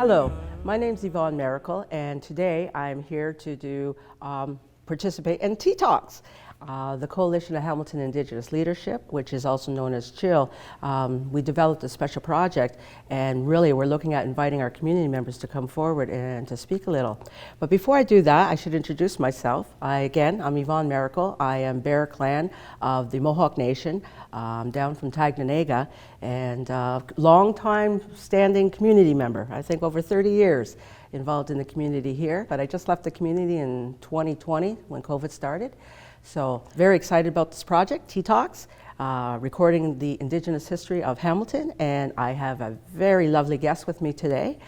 Hello, my name's Yvonne Maracle, and today I'm here to participate in Tea Talks. The Coalition of Hamilton Indigenous Leadership, which is also known as CHILL, we developed a special project, and really we're looking at inviting our community members to come forward and to speak a little. But before I do that, I should introduce myself. I'm Yvonne Maracle. I am Bear Clan of the Mohawk Nation, down from Tagnanaga, and long-time standing community member, I think over 30 years involved in the community here. But I just left the community in 2020 when COVID started. So very excited about this project, Tea Talks, recording the Indigenous history of Hamilton, and I have a very lovely guest with me today,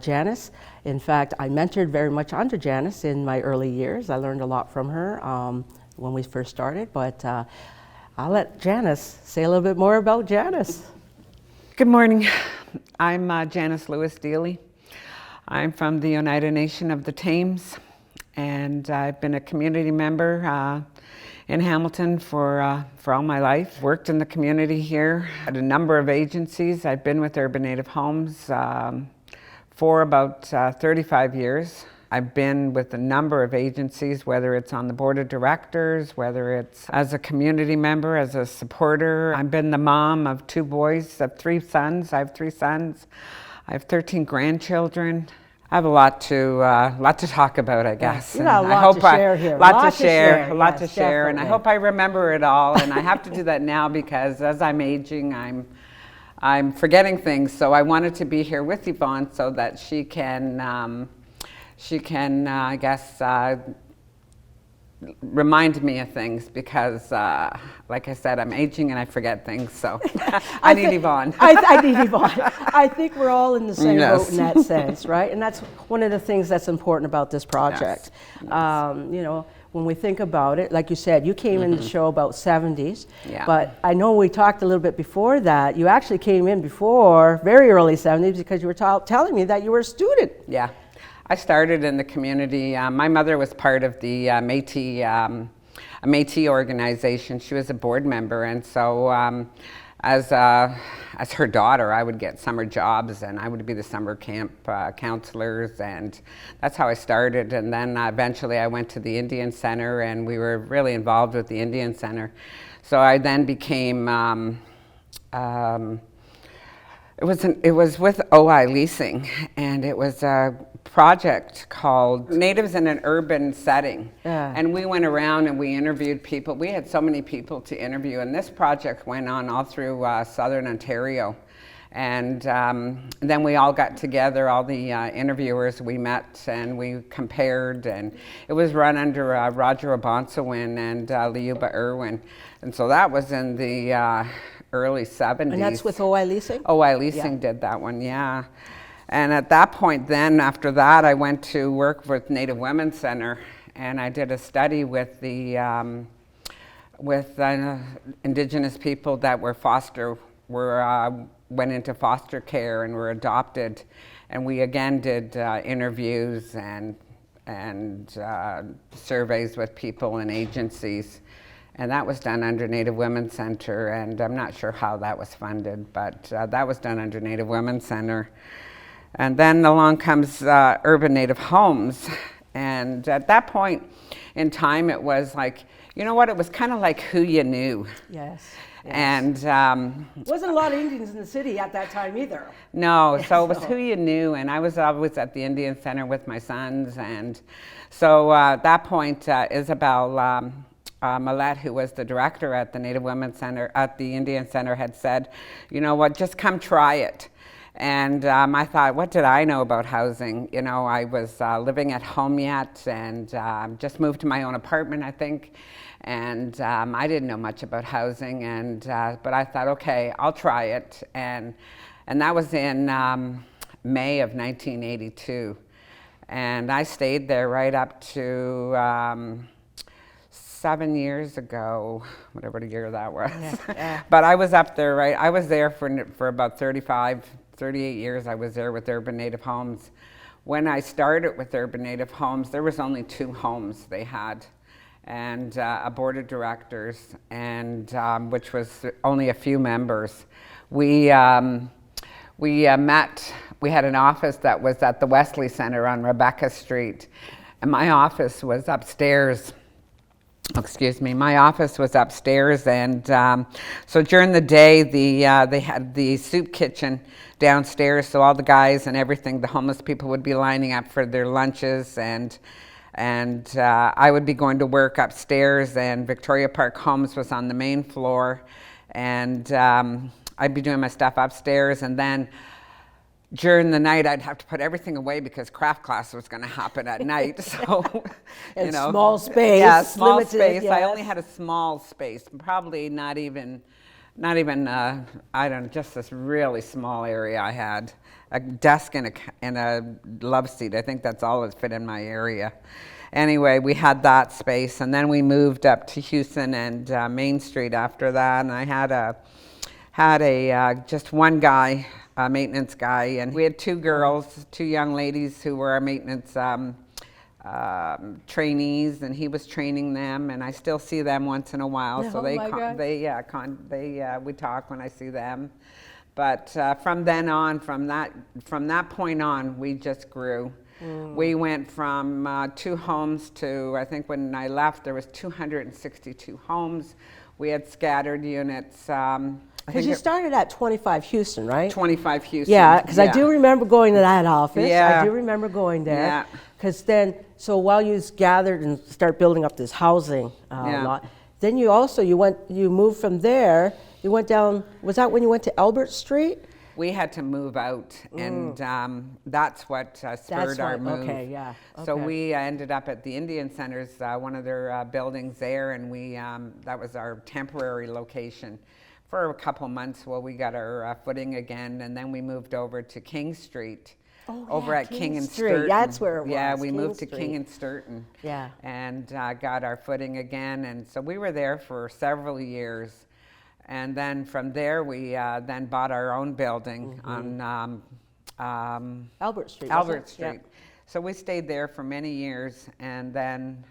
Janice. In fact, I mentored very much under Janice in my early years. I learned a lot from her when we first started, but I'll let Janice say a little bit more about Janice. Good morning. I'm Janice Lewis-Deeley. I'm from the Oneida Nation of the Thames, and I've been a community member in Hamilton for all my life. Worked in the community here at a number of agencies. I've been with Urban Native Homes for about 35 years. I've been with a number of agencies, whether it's on the board of directors, whether it's as a community member, as a supporter. I've been the mom of two boys, of three sons. I have three sons. I have 13 grandchildren. I have a lot to talk about, I guess. You got a lot to share here. A lot to share, Definitely. and I hope I remember it all. And I have to do that now because as I'm aging, I'm forgetting things. So I wanted to be here with Yvonne so that she can I guess, remind me of things because, like I said, I'm aging and I forget things, so I need Yvonne. I need Yvonne. I think we're all in the same boat in that sense, right? And that's one of the things that's important about this project. Yes. You know, when we think about it, like you said, you came in the show about 70s, but I know we talked a little bit before that. You actually came in before very early 70s because you were telling me that you were a student. Yeah. I started in the community. My mother was part of the Métis organization. She was a board member, and so as her daughter, I would get summer jobs, and I would be the summer camp counselors, and that's how I started. And then eventually I went to the Indian Center, and we were really involved with the Indian Center. So I then became it was with OI Leasing, and it was a project called Natives in an Urban Setting. Yeah. And we went around and we interviewed people. We had so many people to interview, and this project went on all through southern Ontario. And then we all got together, all the interviewers, we met and we compared, and it was run under Roger Abonsawin and Liuba Irwin. And so that was in the early 70s. And that's with OI Leasing? OI Leasing did that one, yeah. And at that point then, after that, I went to work with Native Women's Center, and I did a study with the Indigenous people that went into foster care and were adopted. And we again did interviews and surveys with people and agencies. And that was done under Native Women's Center, and I'm not sure how that was funded, but that was done under Native Women's Center. And then along comes Urban Native Homes, and at that point in time, it was like, you know what, it was kind of like who you knew. Yes. And wasn't a lot of Indians in the city at that time either. No, so it was who you knew, and I was always at the Indian Center with my sons, and so at that point, Isabel Millette, who was the director at the Native Women's Center, at the Indian Center, had said, you know what, just come try it. And I thought, what did I know about housing? You know, I was living at home yet, and just moved to my own apartment, I think. And I didn't know much about housing, and but I thought, okay, I'll try it. And that was in May of 1982. And I stayed there right up to 7 years ago, whatever the year that was. Yeah. But I was up there, right? I was there for about 38 years. I was there with Urban Native Homes. When I started with Urban Native Homes, there was only 2 homes they had, and a board of directors, and which was only a few members. We we met. We had an office that was at the Wesley Center on Rebecca Street, and my office was upstairs. Excuse me, my office was upstairs, and so during the day, they had the soup kitchen downstairs, so all the guys and everything, the homeless people would be lining up for their lunches, and I would be going to work upstairs, and Victoria Park Homes was on the main floor, and I'd be doing my stuff upstairs, and then during the night, I'd have to put everything away because craft class was going to happen at night. So, and small space. Yeah, small limited, space. yes. I only had a small space, probably not even. I don't know, just this really small area. I had a desk and a love seat. I think that's all that fit in my area. Anyway, we had that space, and then we moved up to Houston and Main Street after that. And I had a just one guy, a maintenance guy, and we had two girls, two young ladies who were our maintenance trainees, and he was training them, and I still see them once in a while. Oh So we talk when I see them. But from then on, from that point on, we just grew. We went from 2 homes to, I think when I left, there was 262 homes. We had scattered units. Because you started at 25 Houston, right? 25 Houston. Yeah, because I do remember going to that office. Yeah. I do remember going there. Yeah. Because then, so while you gathered and start building up this housing lot, then you moved from there. You went down. Was that when you went to Albert Street? We had to move out, and that's what spurred our move. Okay, yeah. Okay. So we ended up at the Indian Center's, one of their buildings there, and that was our temporary location for a couple months while we got our footing again, and then we moved over to King Street. At King and Sturton. That's where it was. Yeah, we King moved to Street. King and Sturton. Yeah. And got our footing again, and so we were there for several years. And then from there, we then bought our own building on Albert Street. Albert Street. Yeah. So we stayed there for many years, and then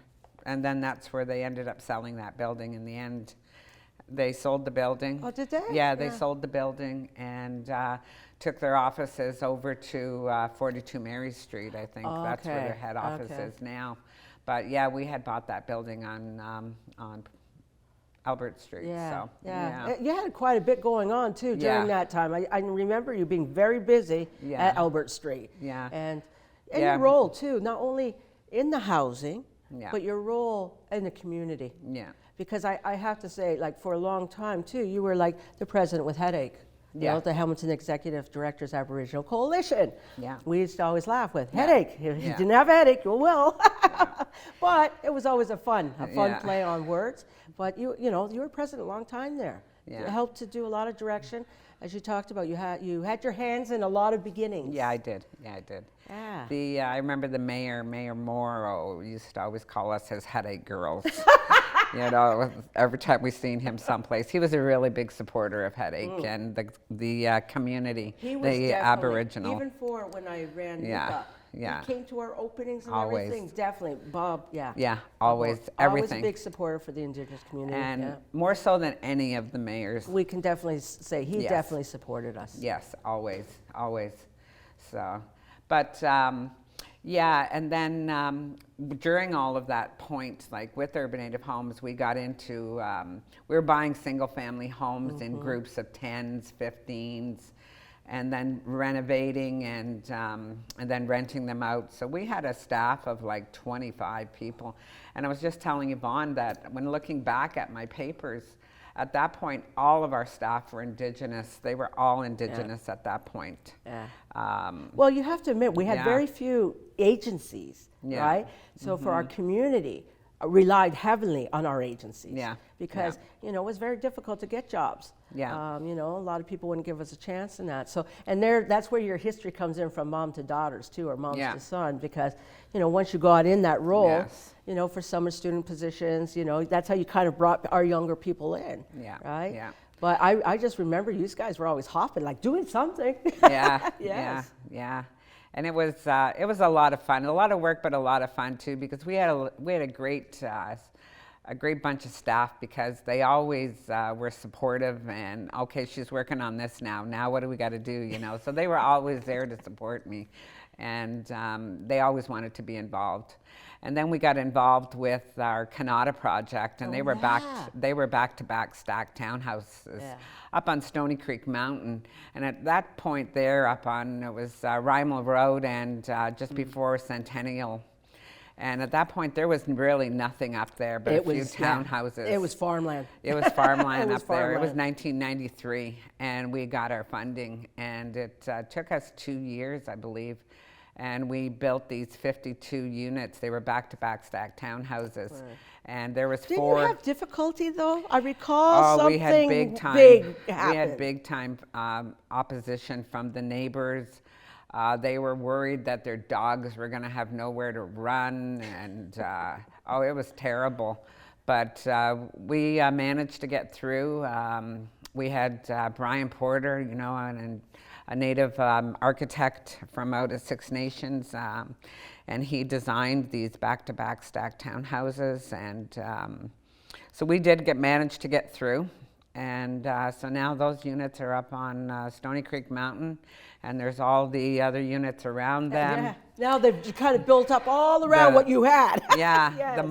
that's where they ended up selling that building in the end. They sold the building. Oh, did they? Yeah, they sold the building and took their offices over to 42 Mary Street, I think. Oh, that's where their okay. head office is now. But yeah, we had bought that building on Albert Street. Yeah, So, yeah. You had quite a bit going on too during that time. I remember you being very busy at Albert Street. Yeah. And your role too, not only in the housing, but your role in the community. Yeah. Because I have to say, like for a long time too, you were like the president with Headache. You know, the Hamilton Executive Directors Aboriginal Coalition. Yeah. We used to always laugh with headache. If you didn't have a headache, you will. But it was always a fun play on words. But you were president a long time there. Yeah. You helped to do a lot of direction. As you talked about, you had your hands in a lot of beginnings. Yeah, I did. Yeah. I remember the Mayor Morrow, used to always call us his headache girls. Every time we seen him someplace, he was a really big supporter of Headache and the community, the Aboriginal. Even for when I ran Yeah. he came to our openings and Always. everything. Definitely, Bob. Yeah. Yeah, always, everything. Always a big supporter for the Indigenous community. And more so than any of the mayors. We can definitely say he definitely supported us. Yes, always. So, but and then during all of that point, like with Urban Native Homes, we got into, we were buying single family homes in groups of 10s, 15s, and then renovating and then renting them out. So we had a staff of like 25 people. And I was just telling Yvonne that when looking back at my papers, at that point, all of our staff were Indigenous. They were all Indigenous at that point. Yeah. Well, you have to admit, we had very few agencies, right? So for our community, relied heavily on our agencies. Because, it was very difficult to get jobs. A lot of people wouldn't give us a chance in that. So, and that's where your history comes in from mom to daughters too, or moms to son, because, once you got in that role, for summer student positions, that's how you kind of brought our younger people in, right? Yeah. But I just remember you guys were always hopping, like doing something. Yeah. And it was a lot of fun, a lot of work, but a lot of fun too, because we had a great a great bunch of staff, because they always were supportive, and okay, she's working on this now what do we got to do, you know? So they were always there to support me, and they always wanted to be involved. And then we got involved with our Canada project, and they were back to back stacked townhouses up on Stony Creek Mountain. And at that point there, up on, it was Rymel Road and just before Centennial. And at that point, there was really nothing up there but a few townhouses. It was farmland. It was farmland up there. It was 1993, and we got our funding. And it took us 2 years, I believe. And we built these 52 units. They were back-to-back stacked townhouses. Right. And there was Didn't four. You have difficulty, though? I recall something we had big time. big happened. We had big time opposition from the neighbors. They were worried that their dogs were going to have nowhere to run, and it was terrible. But we managed to get through. We had Brian Porter, you know, and a native architect from out of Six Nations, and he designed these back-to-back stacked townhouses, and so we did manage to get through. And so now those units are up on Stony Creek Mountain, and there's all the other units around them. Yeah. Now they've kind of built up all around what you had. Yeah, yes. The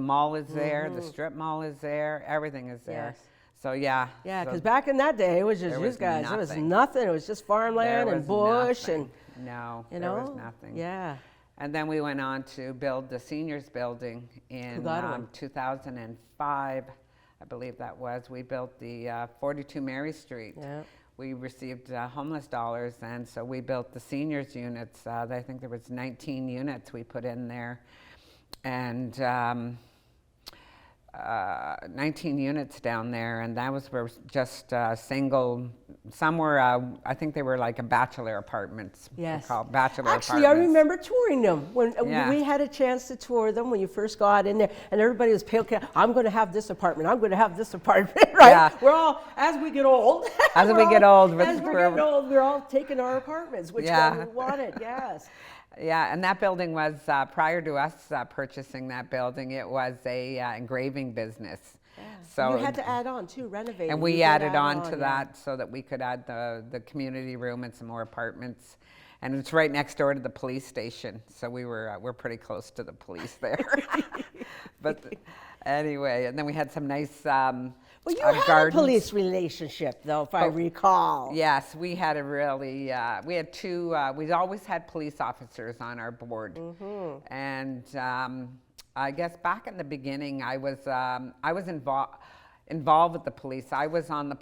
mall is there, the strip mall is there, everything is there. Yes. So yeah. Yeah, because back in that day, it was just you guys. Nothing. It was nothing. It was just farmland and bush nothing. There was nothing. Yeah. And then we went on to build the seniors building in 2005. I believe that was. We built the 42 Mary Street. Yeah. We received homeless dollars, and so we built the seniors units. I think there was 19 units we put in there, and 19 units down there, and that was just single. Some were, I think they were like a bachelor apartments. Yes. Called bachelor Actually, apartments. I remember touring them when we had a chance to tour them when you first got in there, and everybody was pale. I'm going to have this apartment. I'm going to have this apartment. Right? Yeah. We're all, as we get old. We're all taking our apartments, which one we wanted. Yes. Yeah, and that building was, prior to us purchasing that building, it was a engraving business. Yeah. So you had to add on too, renovate. And we added on to that so that we could add the community room and some more apartments. And it's right next door to the police station, so we're pretty close to the police there. But anyway, and then we had some nice well, you had a police relationship, though, if I recall. Yes, we had a really, we had two, we always had police officers on our board. Mm-hmm. And I guess back in the beginning, I was involved with the police. I was on the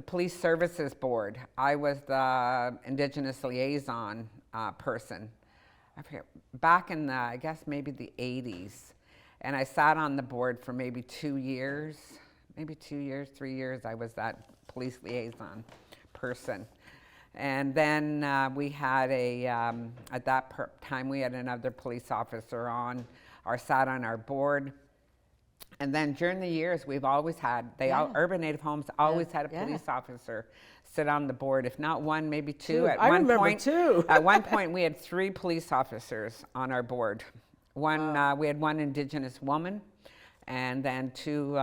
police services board. I was the Indigenous liaison person. I forget, back in the, I guess maybe the 80s. And I sat on the board for maybe 2 years, 3 years. I was that police liaison person. And then we had at that time, we had another police officer sat on our board. And then during the years, we've always had, Urban Native Homes always had a police officer sit on the board, if not one, maybe two. I remember two. At one point, we had 3 police officers on our board. We had one Indigenous woman, and then 2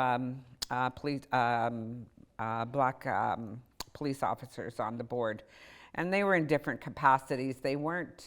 black police officers on the board. And they were in different capacities. They weren't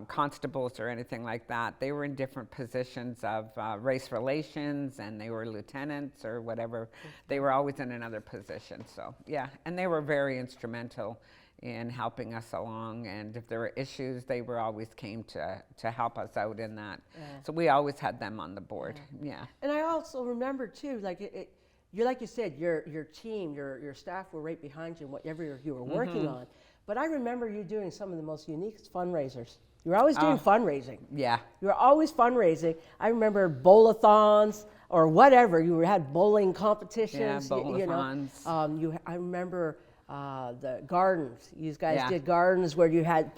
constables or anything like that. They were in different positions of race relations, and they were lieutenants or whatever. They were always in another position. So yeah, and they were very instrumental in helping us along, and if there were issues, they were always came to help us out in that. Yeah. So we always had them on the board. Yeah. And I also remember too, like you like you said, your team, your staff were right behind you in whatever you were working on. But I remember you doing some of the most unique fundraisers. You were always doing fundraising. Yeah. You were always fundraising. I remember bowl-a-thons or whatever. You had bowling competitions. Yeah, bowl-a-thons. I remember the gardens. You guys did gardens where you had,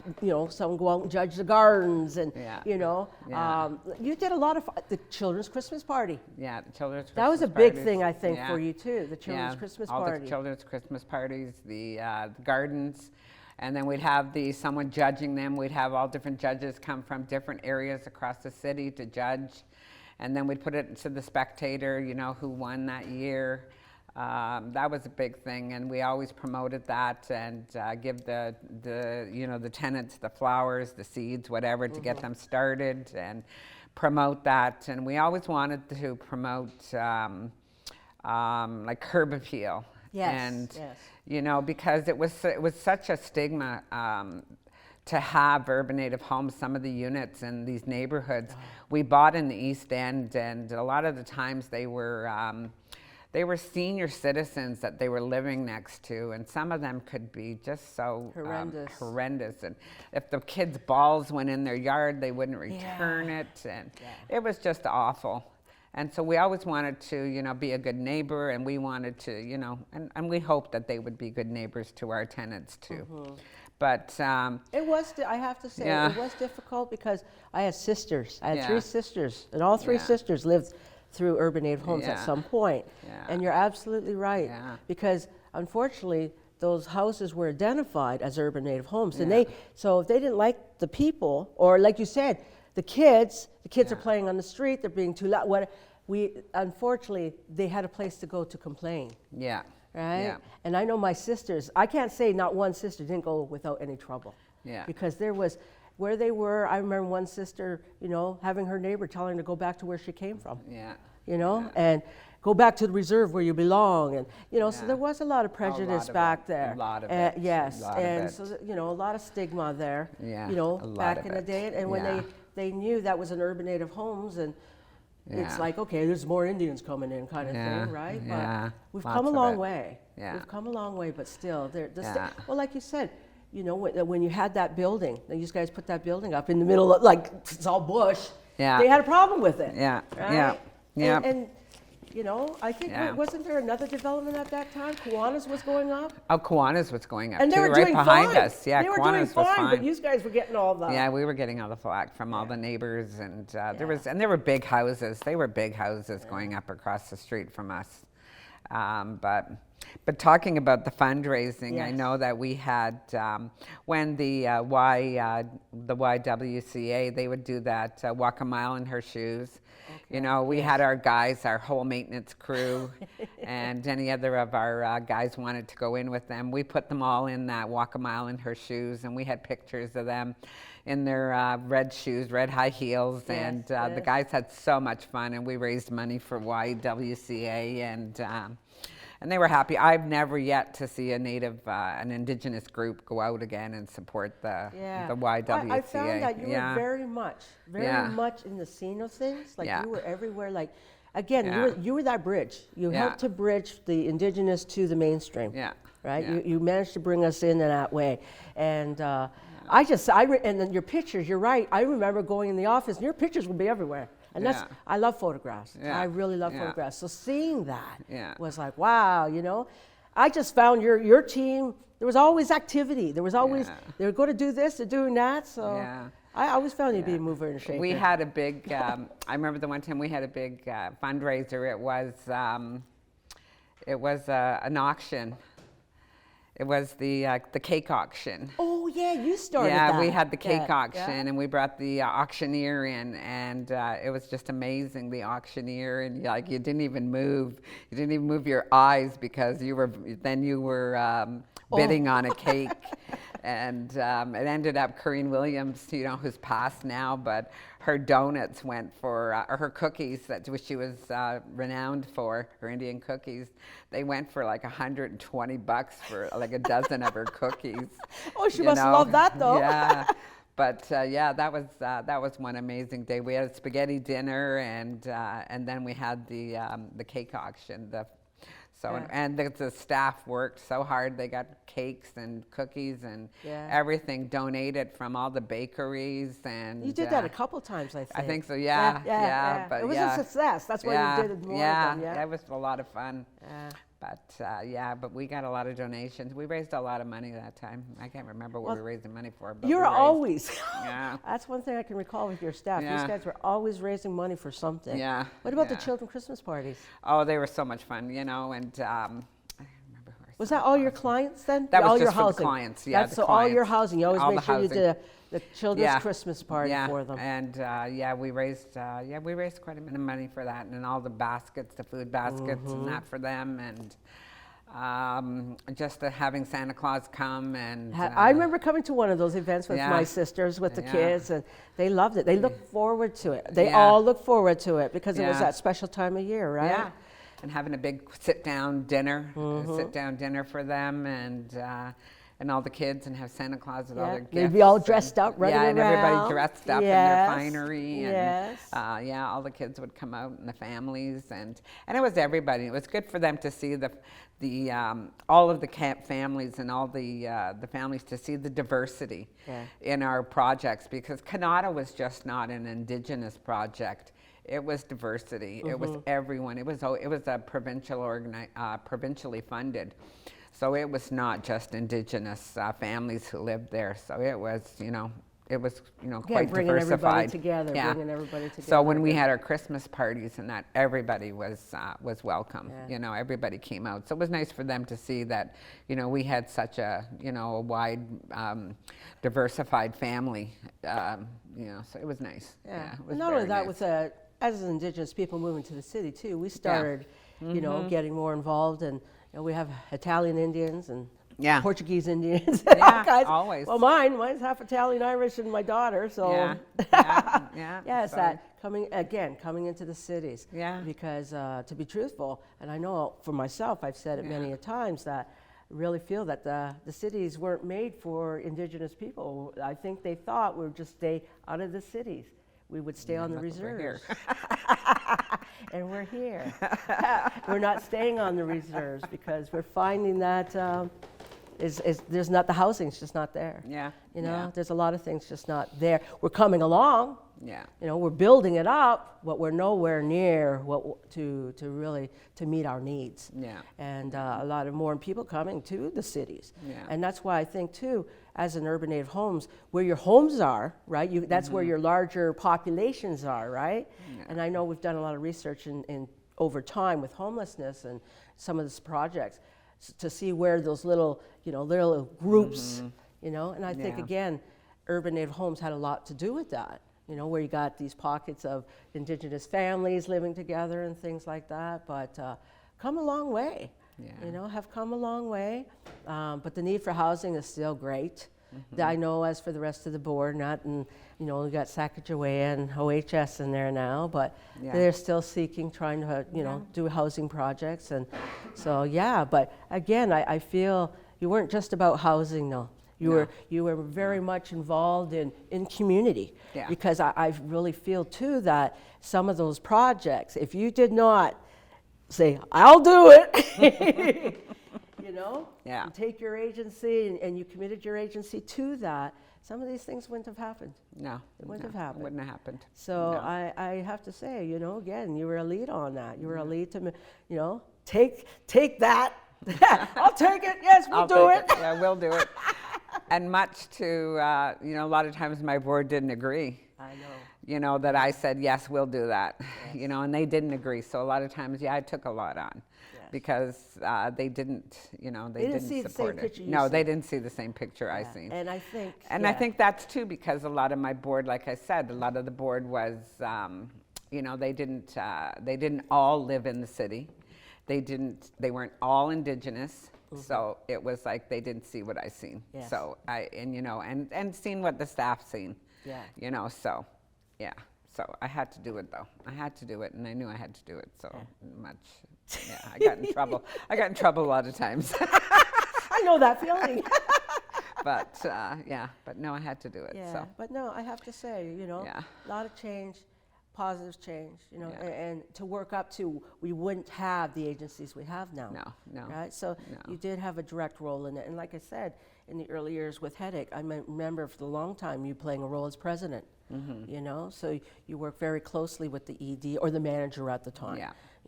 someone go out and judge the gardens, and you did a lot of the children's Christmas party. Yeah, the children's Christmas That was a big thing, I think, for you too. The children's Christmas party. All the children's Christmas parties, the gardens. And then we'd have someone judging them. We'd have all different judges come from different areas across the city to judge. And then we'd put it to the spectator, you know, who won that year. That was a big thing, and we always promoted that and give the tenants the flowers, the seeds, whatever, to get them started and promote that. And we always wanted to promote like curb appeal. Yes, And yes. you know, because it was such a stigma to have urban native homes. Some of the units in these neighborhoods we bought in the East End, and a lot of the times they were senior citizens that they were living next to, and some of them could be just so horrendous. And if the kids' balls went in their yard, they wouldn't return it, and it was just awful. And so we always wanted to, you know, be a good neighbor, and we wanted to, you know, and we hoped that they would be good neighbors to our tenants too. But it was, I have to say, it was difficult because I had sisters. I had 3 sisters, and all 3 sisters lived through urban native homes at some point. And you're absolutely right, because unfortunately those houses were identified as urban native homes, and so if they didn't like the people, or like you said, the kids are playing on the street, they're being too loud. Unfortunately, they had a place to go to complain. Right? And I know my sisters, I can't say not one sister didn't go without any trouble. Because there was, where they were, I remember one sister, you know, having her neighbor telling her to go back to where she came from. You know, and go back to the reserve where you belong, and you know, so there was a lot of prejudice back there. A lot of it. Yes, and so you know, a lot of stigma there. You know, back in the day, and when they knew that was an urban native homes, and it's like, okay, there's more Indians coming in, kind of thing, right? But we've come a long way. We've come a long way, but still, well, like you said, you know, when you had that building, you guys put that building up in the middle of, like, it's all bush. They had a problem with it. Right? And you know, I think, wasn't there another development at that time? Kiwanis was going up? Oh, Kiwanis was going up and too, they were right doing behind fine. us. Yeah, they were Kiwanis doing was fine, fine. but you guys were getting all the... Yeah, we were getting all the flack from all the neighbors, and there were big houses. They were big houses going up across the street from us. But talking about the fundraising, I know that we had, when the YWCA, they would do that walk a mile in her shoes. You know, we had our guys, our whole maintenance crew, and any other of our guys wanted to go in with them. We put them all in that walk a mile in her shoes, and we had pictures of them in their red shoes, red high heels, and the guys had so much fun, and we raised money for YWCA, and they were happy. I've never yet to see an Indigenous group go out again and support the YWCA. I found that you were very much in the scene of things. Like you were everywhere. Like, again, you were that bridge. You helped to bridge the Indigenous to the mainstream. Right? You managed to bring us in that way. And and then your pictures, you're right. I remember going in the office, and your pictures would be everywhere. And I love photographs. I really love photographs. So seeing that was like, wow, you know. I just found your team, there was always activity. There was always, they were going to do this, they're doing that. So I always found you to be a mover and a shaker. We had a big, I remember the one time we had a big fundraiser. It was an auction. It was the cake auction. Oh yeah, you started that. Yeah, we had the cake auction, and we brought the auctioneer in, and it was just amazing. The auctioneer, and like you didn't even move your eyes because you were bidding on a cake. And it ended up Corinne Williams, you know, who's passed now, but her donuts went for, or her cookies that she was renowned for, her Indian cookies, they went for like $120 for like a dozen of her cookies. Oh, she must love that though. Yeah. But that was one amazing day. We had a spaghetti dinner, and then we had the cake auction. And the staff worked so hard. They got cakes and cookies and everything donated from all the bakeries. And you did that a couple times, I think. I think so. But it was a success. That's why you did more of them. That was a lot of fun. But we got a lot of donations. We raised a lot of money that time. I can't remember what we were raising money for. But you're always. That's one thing I can recall with your staff. These guys were always raising money for something. What about the children Christmas parties? Oh, they were so much fun, you know. And I don't remember who our Was that all your clients then? That was all just your for the housing. clients, yeah, That's the so all your clients. housing. You always All make the sure you housing. did the children's Yeah. Christmas party for them. And we raised quite a bit of money for that, and all the baskets, the food baskets, and that for them, and just having Santa Claus come and. I remember coming to one of those events with Yeah. my sisters, with the Yeah. kids, and they loved it. They looked forward to it. They Yeah. all looked forward to it because it was Yeah. that special time of year, right? Yeah, and having a big sit-down dinner, for them, and all the kids, and have Santa Claus with all their gifts. They'd be all dressed up, running and everybody around. dressed up in Yes. their finery, and Yes. all the kids would come out, and the families, and it was everybody. It was good for them to see the all of the camp families and all the families, to see the diversity in our projects, because Kanata was just not an Indigenous project. It was diversity. It was everyone. It was a provincially funded. So it was not just Indigenous families who lived there. So it was, quite bringing everybody diversified. together, bringing everybody together. So when we had our Christmas parties and that, everybody was welcome. Yeah. Everybody came out. So it was nice for them to see that, we had such a, a wide, diversified family. So it was nice. Yeah. It was Not only very that, nice. with as Indigenous people moving to the city too, we started, getting more involved, and we have Italian Indians and Portuguese Indians. And all Yeah, kinds. always. Well, mine's half Italian, Irish, and my daughter. So Yeah. it's So- that coming into the cities. Yeah. Because to be truthful, and I know for myself, I've said it many a times, that I really feel that the cities weren't made for Indigenous people. I think they thought we would just stay out of the cities. We would stay on the look, we're here. reserves. And we're here. We're not staying on the reserves because we're finding that there's not, the housing's just not there. Yeah. There's a lot of things just not there. We're coming along. Yeah. We're building it up, but we're nowhere near to really meet our needs. Yeah. And a lot of more people coming to the cities. Yeah. And that's why I think too, as an urban native homes, where your homes are, right? That's where your larger populations are, right? Yeah. And I know we've done a lot of research in over time with homelessness and some of these projects to see where those little groups, and I think again, urban native homes had a lot to do with that. Where you got these pockets of Indigenous families living together and things like that, but come a long way. Yeah. Have come a long way, but the need for housing is still great. I know, as for the rest of the board, not in, we got Sacagawea and OHS in there now, but they're still trying to, do housing projects, and so but again, I feel you weren't just about housing, though. You were very much involved in community, because I really feel too that some of those projects, if you did not say, I'll do it, and take your agency and you committed your agency to that, some of these things wouldn't have happened. No. It wouldn't have happened. Wouldn't have happened. So No. I have to say, again, you were a lead on that. You were a lead to, take that. I'll take it. Yes, we'll do it. Yeah, we'll do it. And much to, a lot of times my board didn't agree. I know. That I said, yes, we'll do that. And they didn't agree. So a lot of times, I took a lot on. Because they didn't, they didn't see the support same it. picture you No, see. they didn't see the same picture I seen. And I think. And I think that's too, because a lot of my board, like I said, a lot of the board was, they didn't all live in the city. They weren't all Indigenous. So it was like they didn't see what I seen. Yes. So and seen what the staff seen. Yeah. So yeah. So I had to do it, though. I had to do it, and I knew I had to do it. So much. Yeah, I got in trouble. I got in trouble a lot of times. I know that feeling. But but no, I had to do it. Yeah, So but no, I have to say, a lot of change, positive change, and to work up to, we wouldn't have the agencies we have now. No. Right? So you did have a direct role in it. And like I said, in the early years with Headache, I remember for a long time you playing a role as president. So you work very closely with the ED or the manager at the time.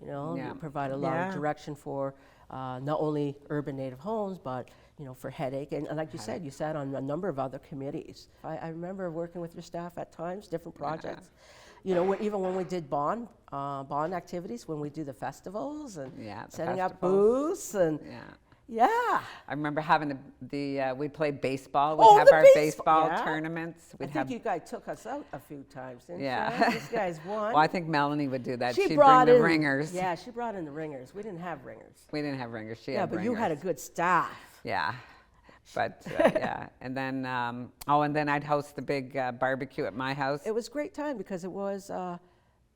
You provide a lot of direction for not only urban native homes, but for Headache, and like you said, you sat on a number of other committees. I remember working with your staff at times, different projects. Even when we did bond activities, when we do the festivals and the setting up festivals. booths, and Yeah. I remember having we played baseball. We'd Oh, have the our baseball yeah. tournaments. I think you guys took us out a few times, didn't Yeah. you? These guys won. Well, I think Melanie would do that. She'd She'd brought bring the in, ringers. Yeah, she brought in the ringers. We didn't have ringers. We didn't have ringers. She Yeah, had but ringers. you had a good staff. Yeah. But yeah, and then and then I'd host the big barbecue at my house. It was a great time because it was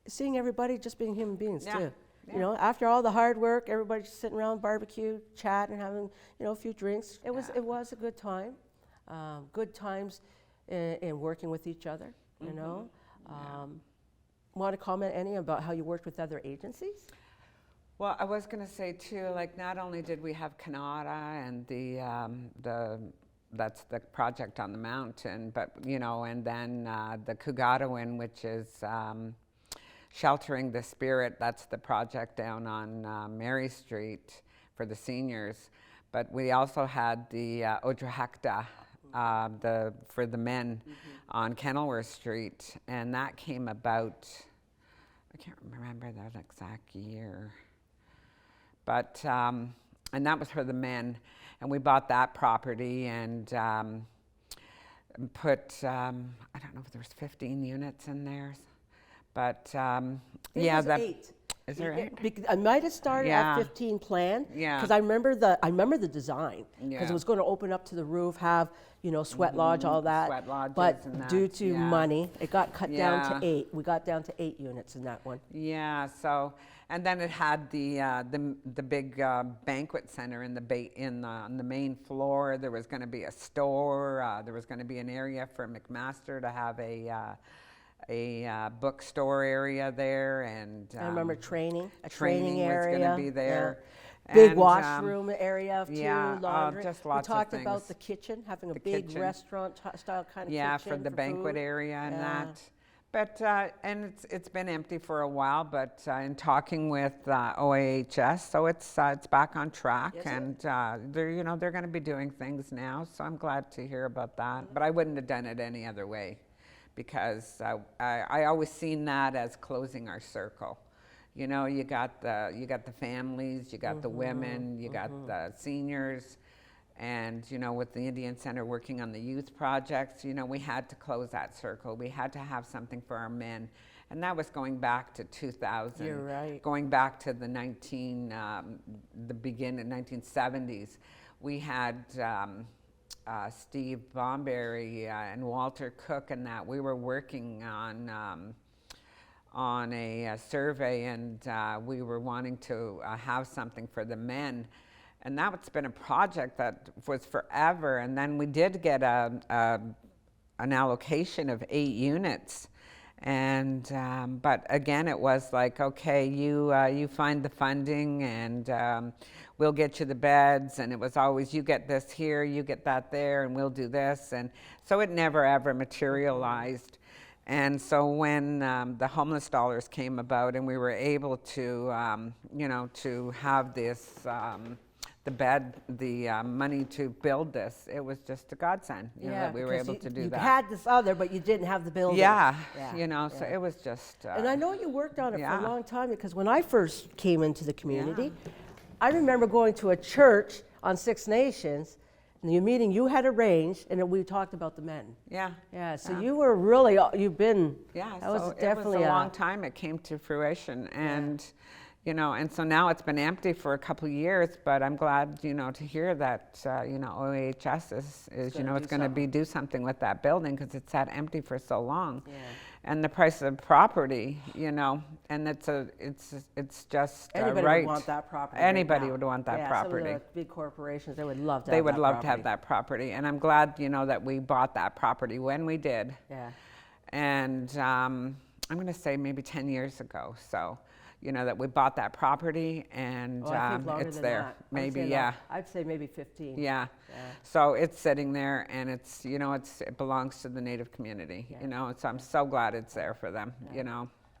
seeing everybody just being human beings Yeah. too. Yeah. You know, after all the hard work, everybody just sitting around barbecue, chatting, having a few drinks. It was a good time. Good times in working with each other. You know. Want to comment any about how you worked with other agencies? Well, I was going to say too, like not only did we have Canada and that's the project on the mountain, but and then the Kugatawin, which is sheltering the spirit. That's the project down on Mary Street for the seniors. But we also had the Odrahekta, for the men on Kenilworth Street, and that came about. I can't remember that exact year. But, and that was for the men. And we bought that property and put, I don't know if there was 15 units in there. But, yeah. It was 8. Is there 8? I might have started Yeah. at 15 planned. Yeah. Because I remember the design. Because Yeah. it was going to open up to the roof, have, sweat lodge, all that. Sweat lodges but and that, due to yeah. money, it got cut down Yeah. to 8. We got down to 8 units in that one. Yeah, so, and then it had the big banquet center in on the main floor. There was going to be a store. There was going to be an area for McMaster to have a bookstore area there, and I remember training training area. was going to be there. Yeah. Big And, washroom area too, yeah, laundry. just lots we of talked about things. the kitchen, having a The big kitchen. restaurant style kind of Yeah, kitchen for the banquet food. area and Yeah. that. But and it's been empty for a while. But in talking with OAHS, so it's back on track, Is it? and they're going to be doing things now. So I'm glad to hear about that. But I wouldn't have done it any other way, because I always seen that as closing our circle. You got the families, you got the women, you got the seniors. And, with the Indian Center working on the youth projects, we had to close that circle. We had to have something for our men. And that was going back to 2000. You're right. Going back to the 1970s. We had Steve Bomberry and Walter Cook and that. We were working on a survey, and we were wanting to have something for the men. And that's been a project that was forever. And then we did get an allocation of 8 units. And but again, it was like, okay, you find the funding, and we'll get you the beds. And it was always, you get this here, you get that there, and we'll do this. And so it never ever materialized. And so when the homeless dollars came about, and we were able to, to have this, the money to build this, it was just a godsend, that we were able to do you that. You had this other, but you didn't have the building. Yeah, so it was just. And I know you worked on it for yeah. a long time, because when I first came into the community, I remember going to a church on Six Nations, and the meeting you had arranged, and we talked about the men. Yeah. Yeah, so you were really, you've been, Yeah, that was so definitely it was a long time it came to fruition, and and so now it's been empty for a couple of years, but I'm glad, to hear that, OAHS is it's going to do something with that building, because it's sat empty for so long. Yeah. And the price of property, and it's just Anybody right. would want that property. Anybody right now. would want that property. Some of the big corporations, they would love to They have would that love property. to have that property, and I'm glad, that we bought that property when we did. Yeah. And I'm going to say maybe 10 years ago. So, that we bought that property, and I think longer it's than there. that. Maybe, I'd say maybe 15. Yeah. So it's sitting there, and it's, it belongs to the Native community, so I'm so glad it's there for them,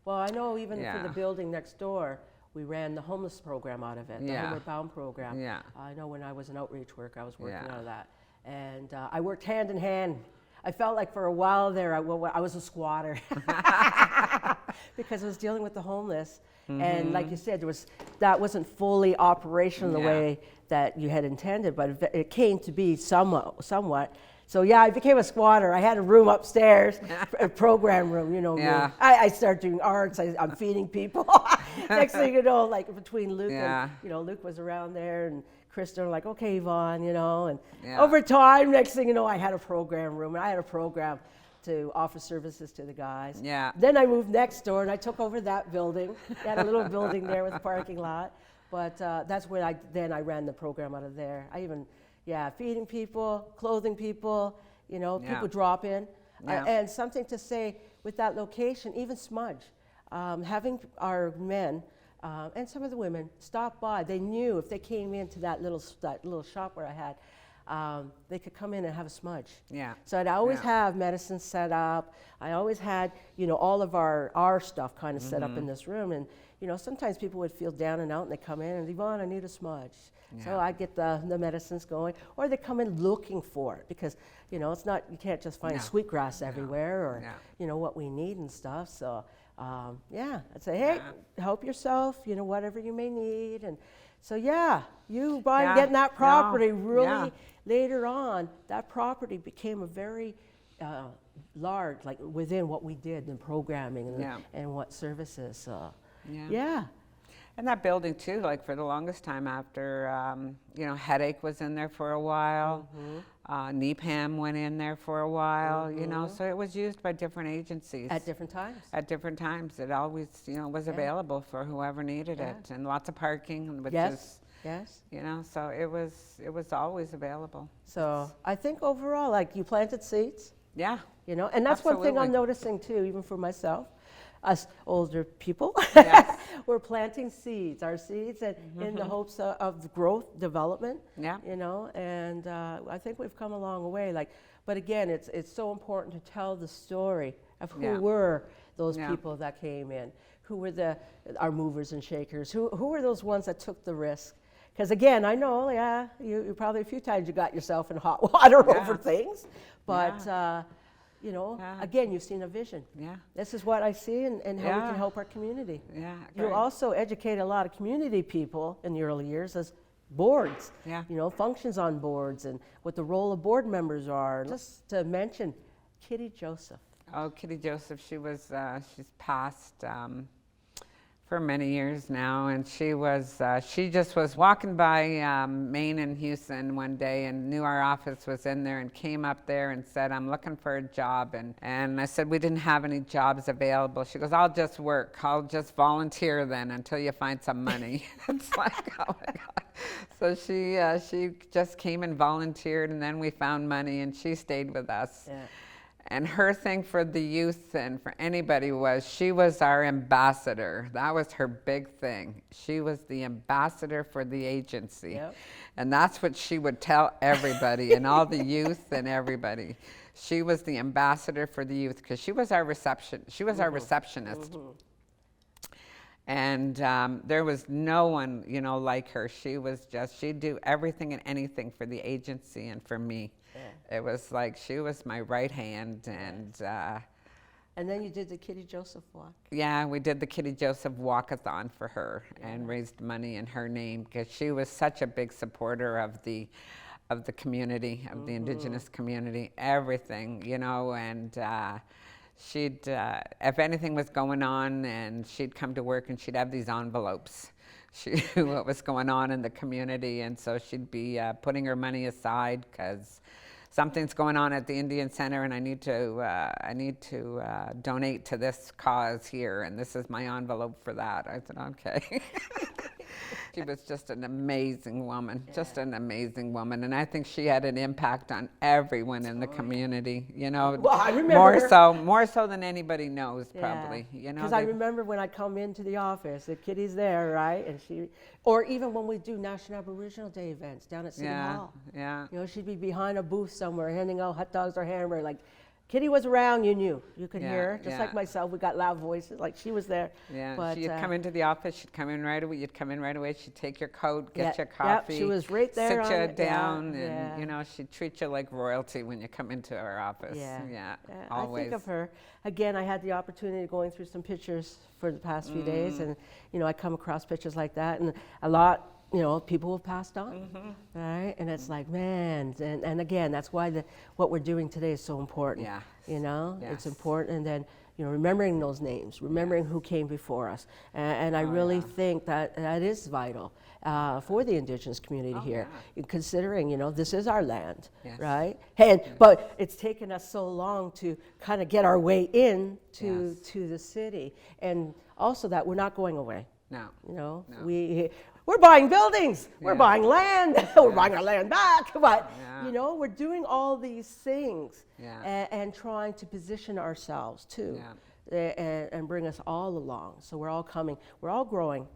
Well, I know even for Yeah. the building next door, we ran the homeless program out of it, the Homeward Bound program. Yeah. I know when I was an outreach worker, I was working Yeah. out of that. And I worked hand in hand. I felt like for a while there, I was a squatter. because I was dealing with the homeless. And like you said, that wasn't fully operational the way that you had intended, but it came to be somewhat. So yeah, I became a squatter. I had a room upstairs, a program room, you know. Yeah. I started doing arts. I'm feeding people. Next thing you know, like between Luke and, you know, Luke was around there and Krista were like, okay, Yvonne, you know. And over time, next thing you know, I had a program room, and I had a program to offer services to the guys. Yeah. Then I moved next door and I took over that building. They had a little building there with a parking lot. But that's when I ran the program out of there. I even, feeding people, clothing people, you know, people drop in. And something to say with that location, even Smudge, having our men and some of the women stop by. They knew if they came into that little shop where I had, they could come in and have a smudge. Yeah. So I'd always have medicine set up. I always had, you know, all of our stuff kind of set up in this room. And, you know, sometimes people would feel down and out and they come in and, Yvonne, I need a smudge. So I'd get the medicines going. Or they come in looking for it because, you know, it's not, you can't just find sweetgrass everywhere or, you know, what we need and stuff. So, I'd say, hey, help yourself, you know, whatever you may need. And so, you getting that property really later on, that property became a very large, like within what we did in programming and what services. So, And that building too, like for the longest time after, you know, Headache was in there for a while. NEPAM went in there for a while, you know, so it was used by different agencies. At different times. At different times. It always, you know, was available for whoever needed it. And lots of parking, which is, you know, so it was always available. So I think overall, like you planted seeds. Yeah. You know, and that's one thing I'm noticing too, even for myself. Us older people, we're planting seeds, our seeds, and in the hopes of growth, development. You know, and I think we've come a long way. Like, but again, it's so important to tell the story of who were those people that came in, who were our movers and shakers, who were those ones that took the risk. Because again, I know, you probably a few times you got yourself in hot water over things, but. You know, again, you've seen a vision. This is what I see and how we can help our community. You also educate a lot of community people in the early years as boards, you know, functions on boards and what the role of board members are. Just to mention Kitty Joseph. Oh, Kitty Joseph, she's passed for many years now, and she just was walking by Main and Houston one day and knew our office was in there and came up there and said, I'm looking for a job. And I said, we didn't have any jobs available. She goes, I'll just work. I'll just volunteer then until you find some money. It's like, oh my God. So she just came and volunteered, and then we found money, and she stayed with us. And her thing for the youth and for anybody was she was our ambassador. That was her big thing. She was the ambassador for the agency. And that's what she would tell everybody and all the youth and everybody. She was the ambassador for the youth because she was our receptionist. And there was no one, you know, like her. She'd do everything and anything for the agency and for me. It was like she was my right hand. And then you did the Kitty Joseph walk. Yeah, we did the Kitty Joseph walkathon for her and raised money in her name because she was such a big supporter of the community, of the Indigenous community, everything, you know, and she'd, if anything was going on, and she'd come to work and she'd have these envelopes. She knew what was going on in the community, and so she'd be putting her money aside because something's going on at the Indian Center, and I need to donate to this cause here, and this is my envelope for that. I said, okay. She was just an amazing woman, just an amazing woman, and I think she had an impact on everyone in the community. You know, well, I remember more so than anybody knows, probably. You know, because I remember when I come into the office, the Kitty's there, right, and or even when we do National Aboriginal Day events down at City Hall. You know, she'd be behind a booth somewhere handing out hot dogs or hamburger, like, Kitty was around, you knew. You could Yeah, hear her. Just yeah. like myself, we got loud voices, like she was there. Yeah, But, she'd come into the office, she'd come in right away, you'd come in right away, she'd take your coat, get Yeah, your coffee. Yep, she was right there. Sit you on it. down, Yeah, and yeah. you know, she'd treat you like royalty when you come into our office. Yeah, Yeah, I always. think of her. Again, I had the opportunity of going through some pictures for the past few days, and I come across pictures like that, and a lot, people have passed on, right? And it's like, man, and again, that's why what we're doing today is so important. Yeah. It's important, and then remembering those names, remembering who came before us, and I really think that is vital for the Indigenous community here, considering this is our land, right? And but it's taken us so long to kind of get our way in to the city, and also that we're not going away. No. We're buying buildings, we're buying land, we're buying our land back, but we're doing all these things and trying to position ourselves too, and bring us all along. So we're all coming, we're all growing.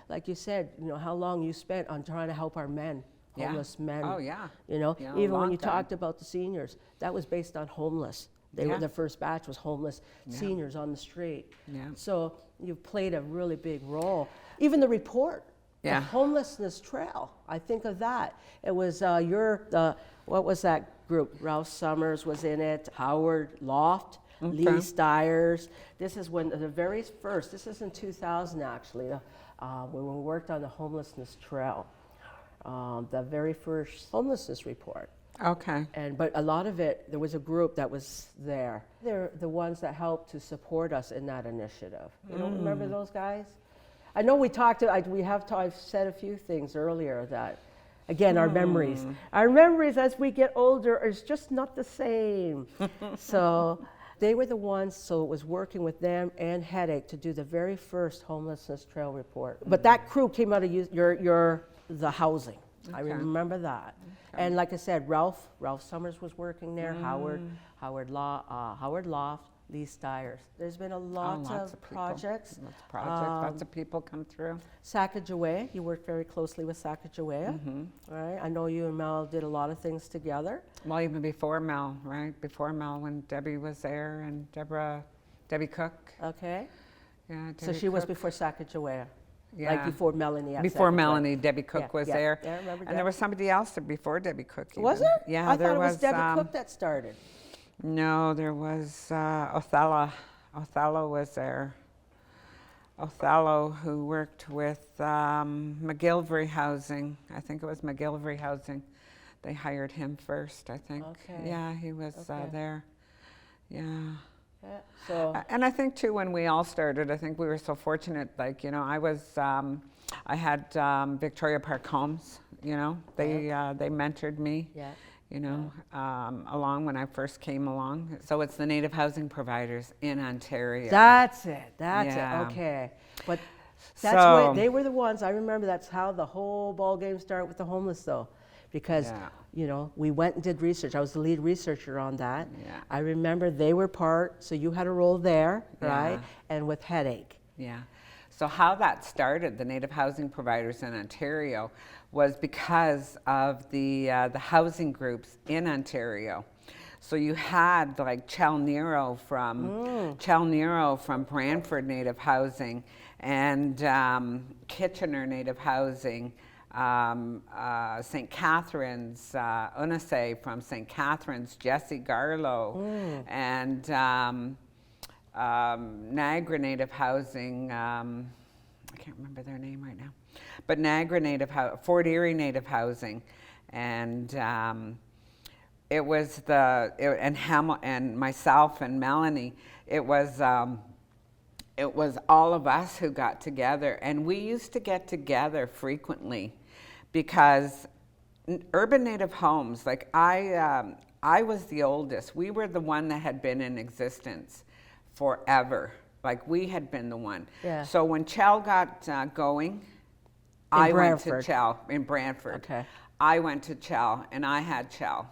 Like you said, how long you spent on trying to help our men, homeless men. Oh yeah. Even when you talked about the seniors, that was based on homeless. They were the first batch was homeless seniors on the street. So you've played a really big role. Even the report, the homelessness trail. I think of that. It was what was that group? Ralph Summers was in it. Howard Loft, Lee Stiers. This is when the very first. This is in 2000 actually. When we worked on the homelessness trail, the very first homelessness report. Okay. But a lot of it, there was a group that was there. They're the ones that helped to support us in that initiative. You don't remember those guys? I know we talked. I've said a few things earlier that, again, our memories as we get older is just not the same. So they were the ones. So it was working with them and Headache to do the very first homelessness trail report. But that crew came out of the housing. I remember that. And like I said, Ralph Summers was working there. Howard Loft, Lee Stiers. There's been lots of projects. Lots of people come through. Sacagawea, you worked very closely with Sacagawea, right? I know you and Mel did a lot of things together. Well, even before Mel, right? Before Mel, when Debbie was there, and Debbie Cook. Okay. Yeah. So she was before Sacagawea. Yeah. Like before Melanie. Before Melanie, Debbie Cook was there. Yeah, I remember that. And there was somebody else there before Debbie Cook. Even. Was there? Yeah, I there thought it was was Debbie Cook that started. No, there was Othello. Othello was there. Othello, who worked with McGillivray Housing. I think it was McGillivray Housing. They hired him first, I think. Okay. Yeah, he was there. Yeah. So. And I think too, when we all started, I think we were so fortunate. Like I had Victoria Park Homes. They mentored me. Yeah. Along when I first came along. So it's the Native Housing Providers in Ontario. That's it. Okay. But that's why they were the ones. I remember that's how the whole ball game started with the homeless, though, because we went and did research. I was the lead researcher on that. Yeah. I remember they were part. So you had a role there, right? And with Headache. Yeah. So how that started, the Native Housing Providers in Ontario, was because of the housing groups in Ontario. So you had like Chel Nero from Brantford Native Housing, and Kitchener Native Housing, St. Catharines, Unase from St. Catharines, Jesse Garlow, and Niagara Native Housing, I can't remember their name right now, but Niagara Native Fort Erie Native Housing, and it was and myself and Melanie. It was all of us who got together, and we used to get together frequently, because urban Native homes, like I was the oldest. We were the one that had been in existence forever. Like we had been the one. Yeah. So when Chel got going, I went to Chel in Brantford. Okay. I went to Chel, and I had Chel.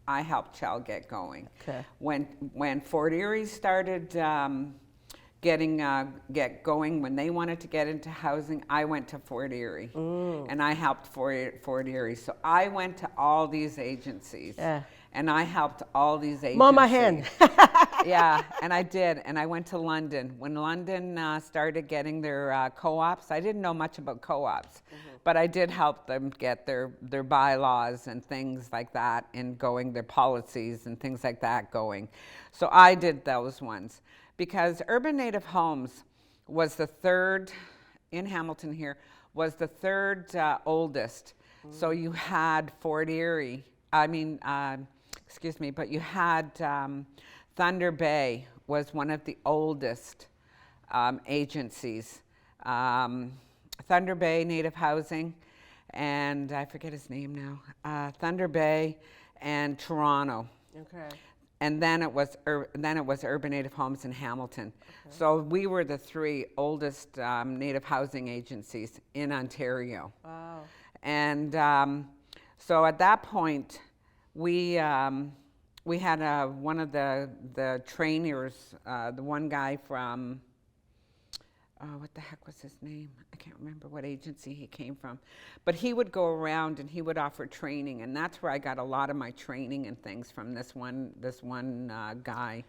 I helped Chel get going. Okay. When Fort Erie started get going, when they wanted to get into housing, I went to Fort Erie, and I helped Fort Erie. So I went to all these agencies. Yeah. And I helped all these agencies. Mama hen. Yeah, and I did. And I went to London. When London started getting their co-ops, I didn't know much about co-ops, but I did help them get their bylaws and things like that and going, their policies and things like that going. So I did those ones because Urban Native Homes was the third, in Hamilton here, was the third oldest. So you had Fort Erie, but you had Thunder Bay was one of the oldest agencies. Thunder Bay Native Housing, and I forget his name now. Thunder Bay and Toronto. Okay. And then it was Urban Native Homes in Hamilton. Okay. So we were the three oldest Native housing agencies in Ontario. Wow. And so at that point, we had one of the trainers, the one guy from, what the heck was his name? I can't remember what agency he came from. But he would go around and he would offer training, and that's where I got a lot of my training and things from this one guy.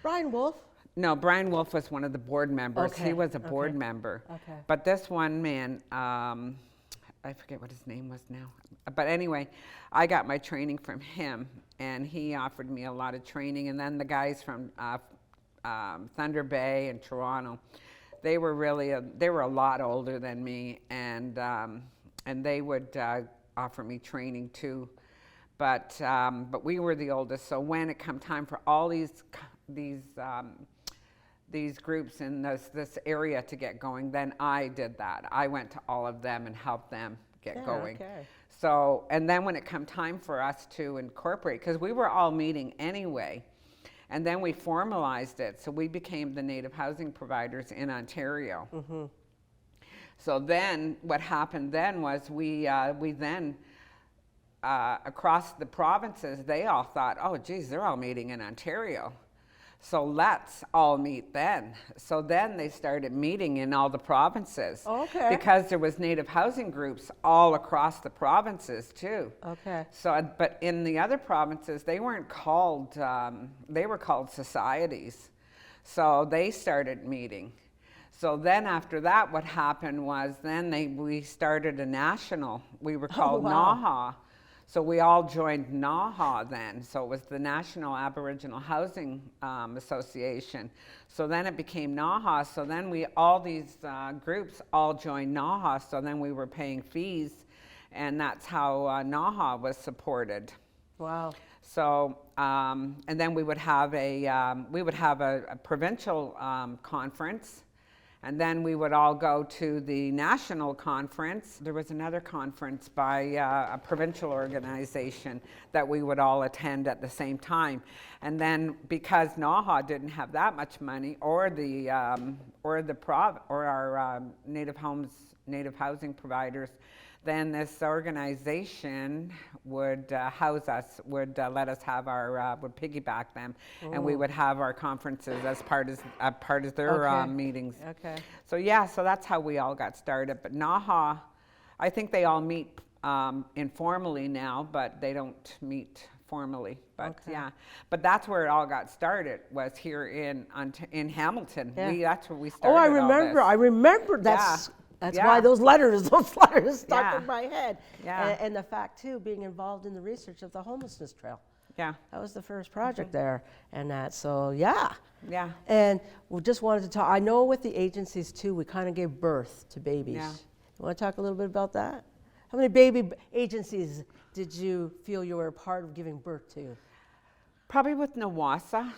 Brian Wolf? No, Brian Wolf was one of the board members. Okay. He was a board member. Okay. But this one man, I forget what his name was now. But anyway, I got my training from him, and he offered me a lot of training. And then the guys from Thunder Bay and Toronto, they were a lot older than me, and they would offer me training too. But we were the oldest. So when it come time for all these groups in this area to get going, then I did that. I went to all of them and helped them get going. Okay. So, and then when it come time for us to incorporate, because we were all meeting anyway, and then we formalized it, so we became the Native housing providers in Ontario. Mm-hmm. So then what happened then was we then across the provinces, they all thought, oh geez, they're all meeting in Ontario, so let's all meet then. So then they started meeting in all the provinces. Okay. Because there was Native housing groups all across the provinces too. Okay. So, but in the other provinces, they weren't called, they were called societies. So they started meeting. So then after that, what happened was then we started a national, we were called NAHA. So we all joined NAHA then. So it was the National Aboriginal Housing Association. So then it became NAHA. So then all these groups all joined NAHA. So then we were paying fees, and that's how NAHA was supported. Wow. So and then we would have a provincial conference. And then we would all go to the national conference. There was another conference by a provincial organization that we would all attend at the same time. And then because NAHA didn't have that much money, or our Native housing providers, then this organization would house us, would let us have would piggyback them, and we would have our conferences as part of their meetings. Okay. So yeah, so that's how we all got started. But NAHA, I think they all meet informally now, but they don't meet formally. But yeah, but that's where it all got started, was here in Hamilton. Yeah. That's where we started. Oh, I all this. remember. That's why those letters stuck in my head. Yeah. And the fact too, being involved in the research of the homelessness trail. Yeah. That was the first project there, and that. So yeah. Yeah. And we just wanted to talk. I know with the agencies too, we kind of gave birth to babies. Yeah. You want to talk a little bit about that? How many baby agencies did you feel you were a part of giving birth to? Probably with Nawasa,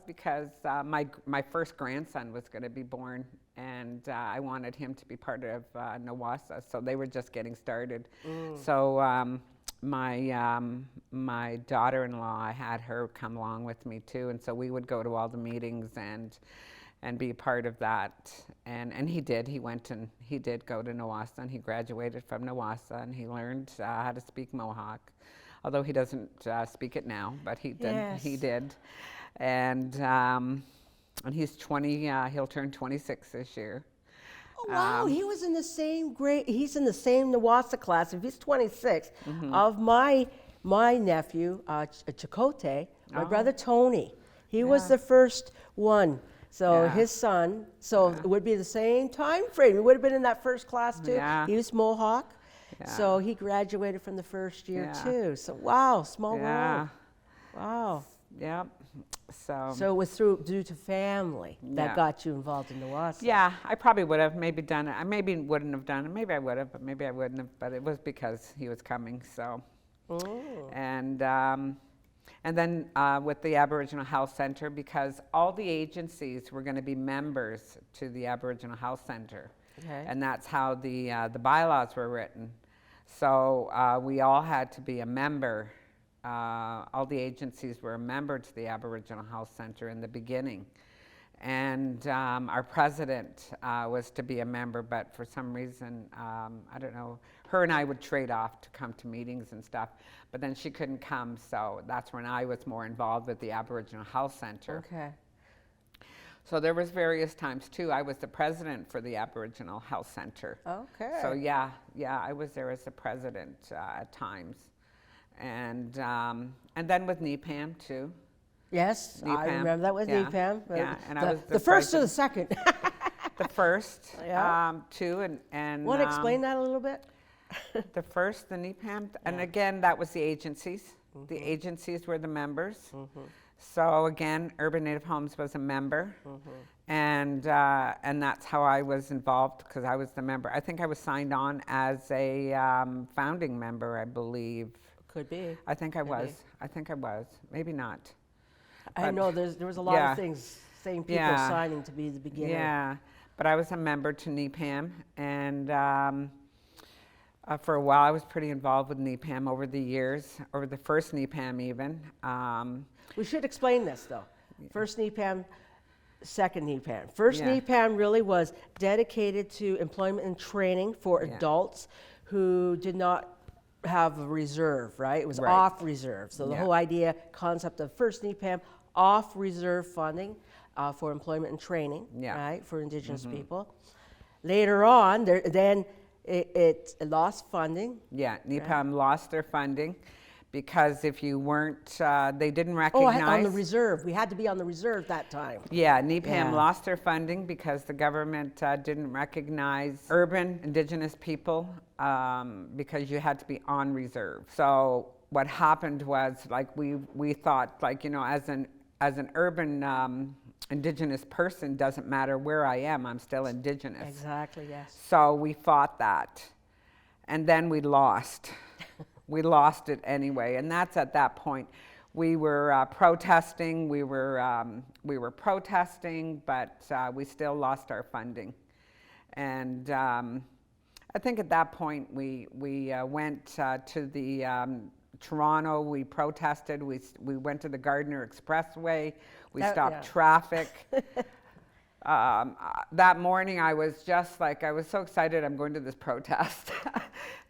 because my first grandson was going to be born, and I wanted him to be part of Nawasa, so they were just getting started. So my daughter-in-law, I had her come along with me too, and so we would go to all the meetings and be a part of that. And he did. He went and he did go to Nawasa, and he graduated from Nawasa, and he learned how to speak Mohawk. Although he doesn't speak it now, but he did. Yes. He did, and he's 20. He'll turn 26 this year. Oh, wow, he was in the same grade. He's in the same Nawasa class. If he's 26, of my my nephew, Chakotay, my Oh. brother Tony, he was Yeah. the first one. So Yeah. his son, so it would be the same time frame. He would have been in that first class too. Yeah. He was Mohawk. Yeah. So he graduated from the first year Yeah. too. So wow, small Yeah. world. Wow. Yep. So it was due to family that Yeah. got you involved in the WASA. Yeah, I probably would have maybe done it. I maybe wouldn't have done it. Maybe I would have, but maybe I wouldn't have. But it was because he was coming. So, and then with the Aboriginal Health Center, because all the agencies were going to be members to the Aboriginal Health Center, Okay. and that's how the bylaws were written. So we all had to be a member. All the agencies were a member to the Aboriginal Health Center in the beginning. And our president was to be a member, but for some reason, I don't know, her and I would trade off to come to meetings and stuff, but then she couldn't come, so that's when I was more involved with the Aboriginal Health Center. Okay. So there was various times too. I was the president for the Aboriginal Health Center. Okay. So yeah, I was there as the president at times. And then with NEPAM too. Yes, I NEPAM, remember that with yeah, NEPAM. yeah, and I was the the first or the president. second? The first, Yeah. too, and Want to explain that a little bit? the first, the NEPAM, and again, that was the agencies. The agencies were the members. So again, Urban Native Homes was a member, and that's how I was involved because I was the member. I think I was signed on as a founding member, I believe. Could be. I think I Maybe. was. I think I was. Maybe not. I But- know there was a lot yeah. of things, same people Yeah. signing to be the beginner. Yeah, but I was a member to NEPAM, and for a while I was pretty involved with NEPAM over the years, over the first NEPAM even. We should explain this though. First NEPAM, second NEPAM. First Yeah. NEPAM really was dedicated to employment and training for Yeah. adults who did not have a reserve, right? It was Right. off reserve. So the Yeah. whole idea, concept of first NEPAM, off reserve funding for employment and training, Yeah. right, for Indigenous people. Later on, then it lost funding. Yeah, NEPAM lost their funding because if you weren't, they didn't Oh, recognize. on the reserve. We had to be on the reserve that time. Yeah, NEPAM Yeah. lost their funding because the government didn't recognize urban Indigenous people because you had to be on reserve. So what happened was, like, we thought, like, you know, as an urban Indigenous person, doesn't matter where I am, I'm still Indigenous. Exactly, yes. So we fought that, and then we lost. We lost it anyway, and that's at that point. We were protesting. We were protesting, but we still lost our funding. And I think at that point we went to the Toronto. We protested. We went to the Gardiner Expressway. We stopped yeah. traffic. That morning I was just like, I was so excited I'm going to this protest.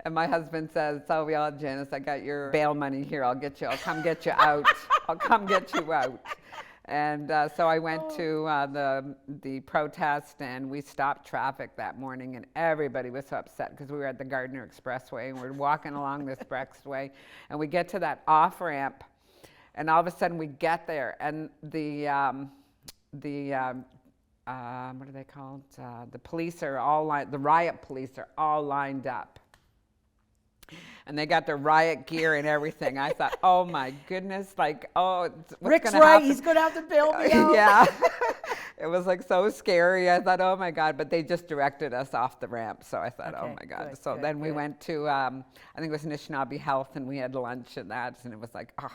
And my husband says, "So yeah, Janice, I got your bail money here. I'll come get you out. I'll come get you out." And so I went to the protest, and we stopped traffic that morning, and everybody was so upset because we were at the Gardiner Expressway, and we're walking along this expressway, and we get to that off ramp, and all of a sudden we get there, and the what are they called? The police are all the riot police are all lined up. And they got their riot gear and everything. I thought, oh my goodness, like, oh, what's Rick's gonna right, happen? he's going to have to bail me out. Yeah. It was like so scary. I thought, oh my God, but they just directed us off the ramp. So I thought, oh Okay, my God. good, So good, then we good. went to, I think it was Anishinaabe Health, and we had lunch and that, and it was like, oh.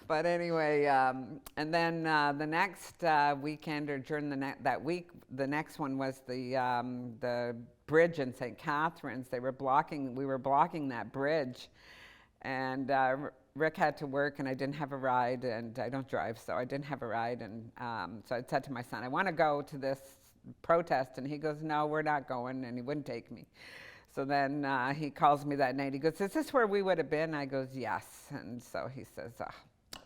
But anyway, and then the next weekend, or during that week, the next one was the bridge in St. Catharines. We were blocking that bridge, and Rick had to work, and I didn't have a ride, and I don't drive, so I didn't have a ride, and so I said to my son, I want to go to this protest, and he goes, no, we're not going, and he wouldn't take me. So then he calls me that night. He goes, is this where we would have been? I goes, yes. And so he says, oh,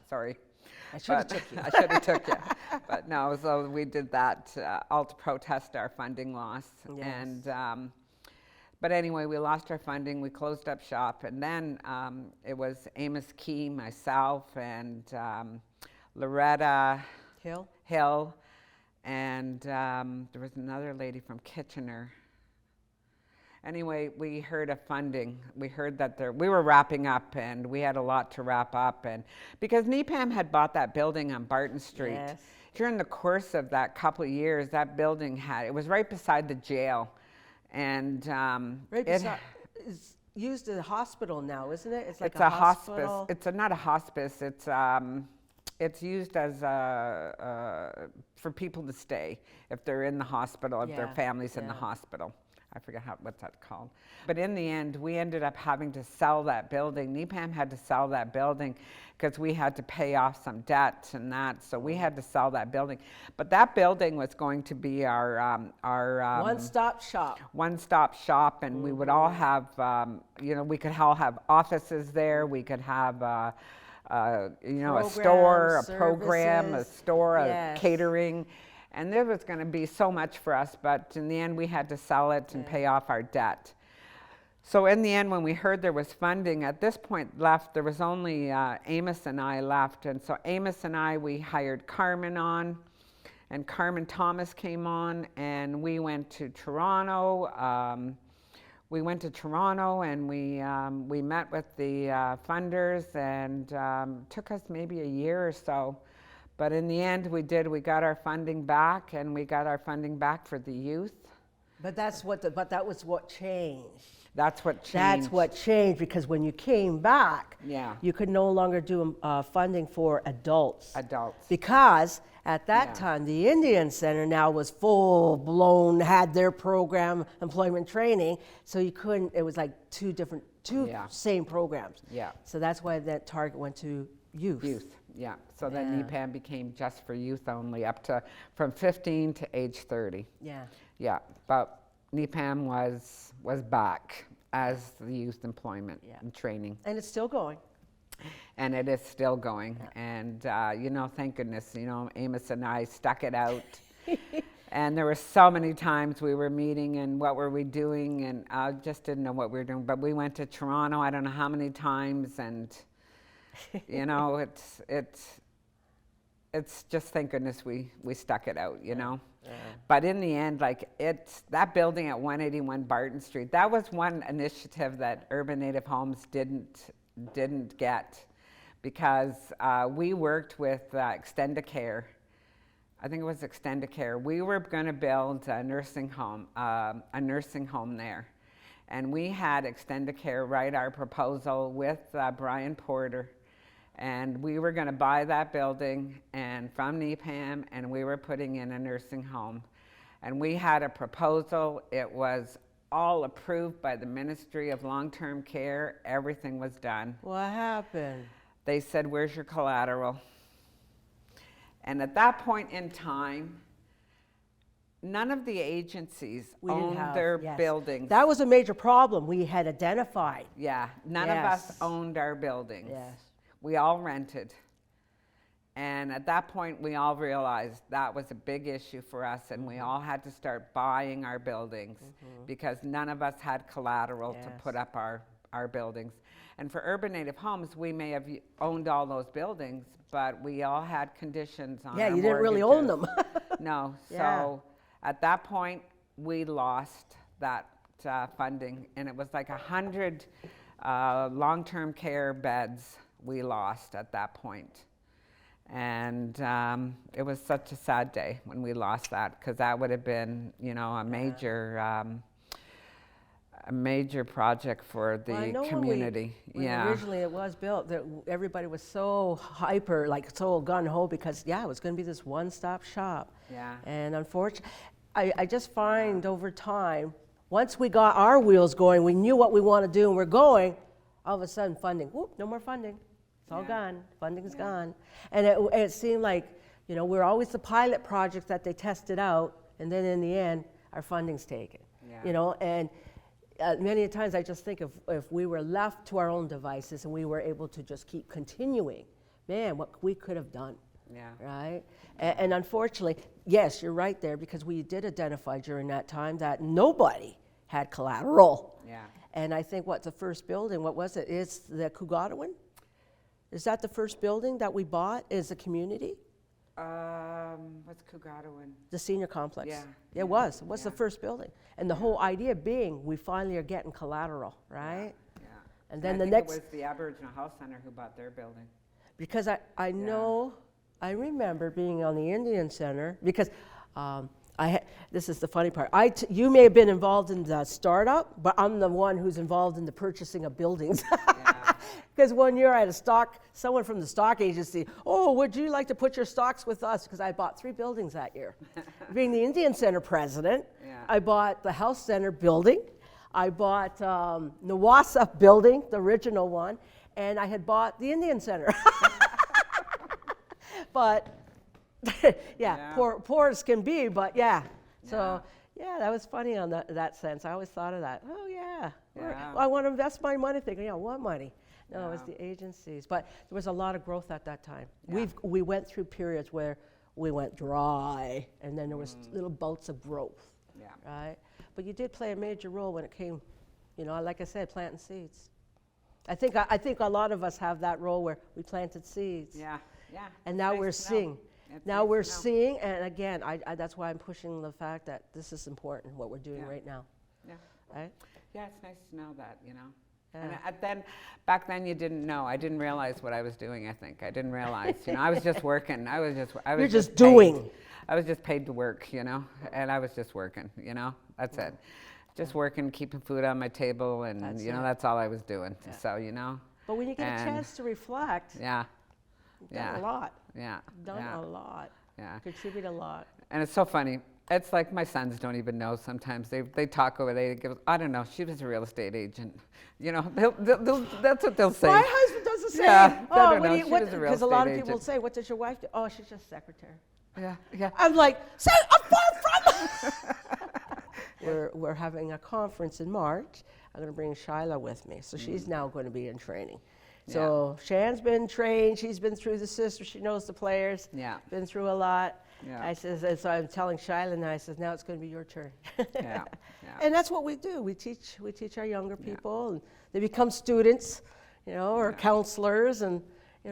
sorry. I should have took you. I should have took you. But no, so we did that all to protest our funding loss. Yes. And But anyway, we lost our funding. We closed up shop, and then it was Amos Key, myself, and Loretta Hill, and there was another lady from Kitchener. Anyway, we heard of funding. We heard that we were wrapping up, and we had a lot to wrap up. And because NEPAM had bought that building on Barton Street, Yes. during the course of that couple of years, that building it was right beside the jail, and it's used as a hospital now, isn't it? It's like it's a hospital. hospice. It's not a hospice. It's used as for people to stay if they're in the hospital, if their family's in the hospital. I forget what's that called. But in the end, we ended up having to sell that building. NEPAM had to sell that building because we had to pay off some debt and that. So we had to sell that building. But that building was going to be our one-stop shop. One-stop shop, and we would all have, we could all have offices there. We could have, a store, a program, a store, a catering. And there was going to be so much for us, but in the end we had to sell it and pay off our debt. So in the end, when we heard there was funding, at this point left, there was only Amos and I left. And so Amos and I, we hired Carmen on, and Carmen Thomas came on, and we went to Toronto. And we met with the funders, and took us maybe a year or so. But in the end, we got our funding back, and we got our funding back for the youth. But that was what changed. That's what changed. That's what changed, because when you came back, you could no longer do funding for adults. Because at that time, the Indian Center now was full blown, had their program, employment training, so you couldn't, it was like two same programs. Yeah. So that's why that target went to youth. Yeah. So then NEPAM became just for youth only, up to from 15 to age 30. Yeah. Yeah. But NEPAM was back as the youth employment and training. And it's still going. And it is still going. And thank goodness, Amos and I stuck it out. And there were so many times we were meeting, and what were we doing, and I just didn't know what we were doing. But we went to Toronto, I don't know how many times, and it's just, thank goodness we stuck it out, But in the end, that building at 181 Barton Street, that was one initiative that Urban Native Homes didn't get, because we worked with Extendicare. I think it was Extendicare. We were going to build a nursing home there. And we had Extendicare write our proposal with Brian Porter. And we were going to buy that building from NEPAM, and we were putting in a nursing home. And we had a proposal. It was all approved by the Ministry of Long-Term Care. Everything was done. What happened? They said, "Where's your collateral?" And at that point in time, none of the agencies owned their buildings. That was a major problem we had identified. Yeah, none of us owned our buildings. Yes. We all rented. And at that point, we all realized that was a big issue for us, and we all had to start buying our buildings because none of us had collateral to put up our buildings. And for Urban Native Homes, we may have owned all those buildings, but we all had conditions on our you didn't really own them. No. So at that point, we lost that funding, and it was like 100 long-term care beds we lost at that point. And it was such a sad day when we lost that, because that would have been, a major project for the community. When originally it was built, everybody was so hyper, so gung-ho, because it was going to be this one-stop shop. Yeah. And unfortunately, I just find over time, once we got our wheels going, we knew what we want to do and we're going, all of a sudden funding, no more funding. It's all gone. Funding's gone. And it seemed like, we're always the pilot projects that they tested out, and then in the end, our funding's taken. And many times I just think if we were left to our own devices and we were able to just keep continuing, man, what we could have done. Yeah. Right? And unfortunately, yes, you're right there, because we did identify during that time that nobody had collateral. Yeah. And I think the first building, what was it? It's the Kugatawin? Is that the first building that we bought as a community? What's Kugatawin? The senior complex. Yeah. It was. It was the Yeah. first building. And the whole idea being we finally are getting collateral, right? Yeah. And then I the think next, it was the Aboriginal Health Center who bought their building. because I know, I remember being on the Indian Center, because this is the funny part. You may have been involved in the startup, but I'm the one who's involved in the purchasing of buildings. Because one year I had someone from the stock agency, oh, would you like to put your stocks with us? Because I bought 3 buildings that year. Being the Indian Center president, I bought the Health Center building, I bought Nawasa building, the original one, and I had bought the Indian Center. But poor as can be, but So that was funny on that sense. I always thought of that. Oh I want to invest my money. Thinking, what money? No, it was the agencies. But there was a lot of growth at that time. We went through periods where we went dry, and then there was little bouts of growth. Right. But you did play a major role when it came, like I said, planting seeds. I think a lot of us have that role where we planted seeds. Yeah. And now we're seeing. Now we're seeing, and again, that's why I'm pushing the fact that this is important, what we're doing right now. Yeah. Right? Yeah, it's nice to know that, And back then you didn't know. I didn't realize what I was doing, I think. I didn't realize, I was just working. I was just doing. I was just paid to work, and I was just working, That's it. Just working, keeping food on my table, and, that's all I was doing. Yeah. So, But when you get a chance to reflect, you've done a lot. Done a lot. Contribute a lot. And it's so funny. It's like my sons don't even know sometimes. They talk over, they give, I don't know, she was a real estate agent. That's what they'll say. My husband does the same. Yeah, I don't know. She was a real estate agent. Because a lot of people will say, what does your wife do? Oh, she's just secretary. Yeah. I'm like, I'm far from We're having a conference in March. I'm going to bring Shyla with me. So she's now going to be in training. So Shan's been trained. She's been through the system. She knows the players. Been through a lot. I says, and so I'm telling Shyla now, I says, now it's going to be your turn. And that's what we do. We teach our younger people, and they become students, or counselors, and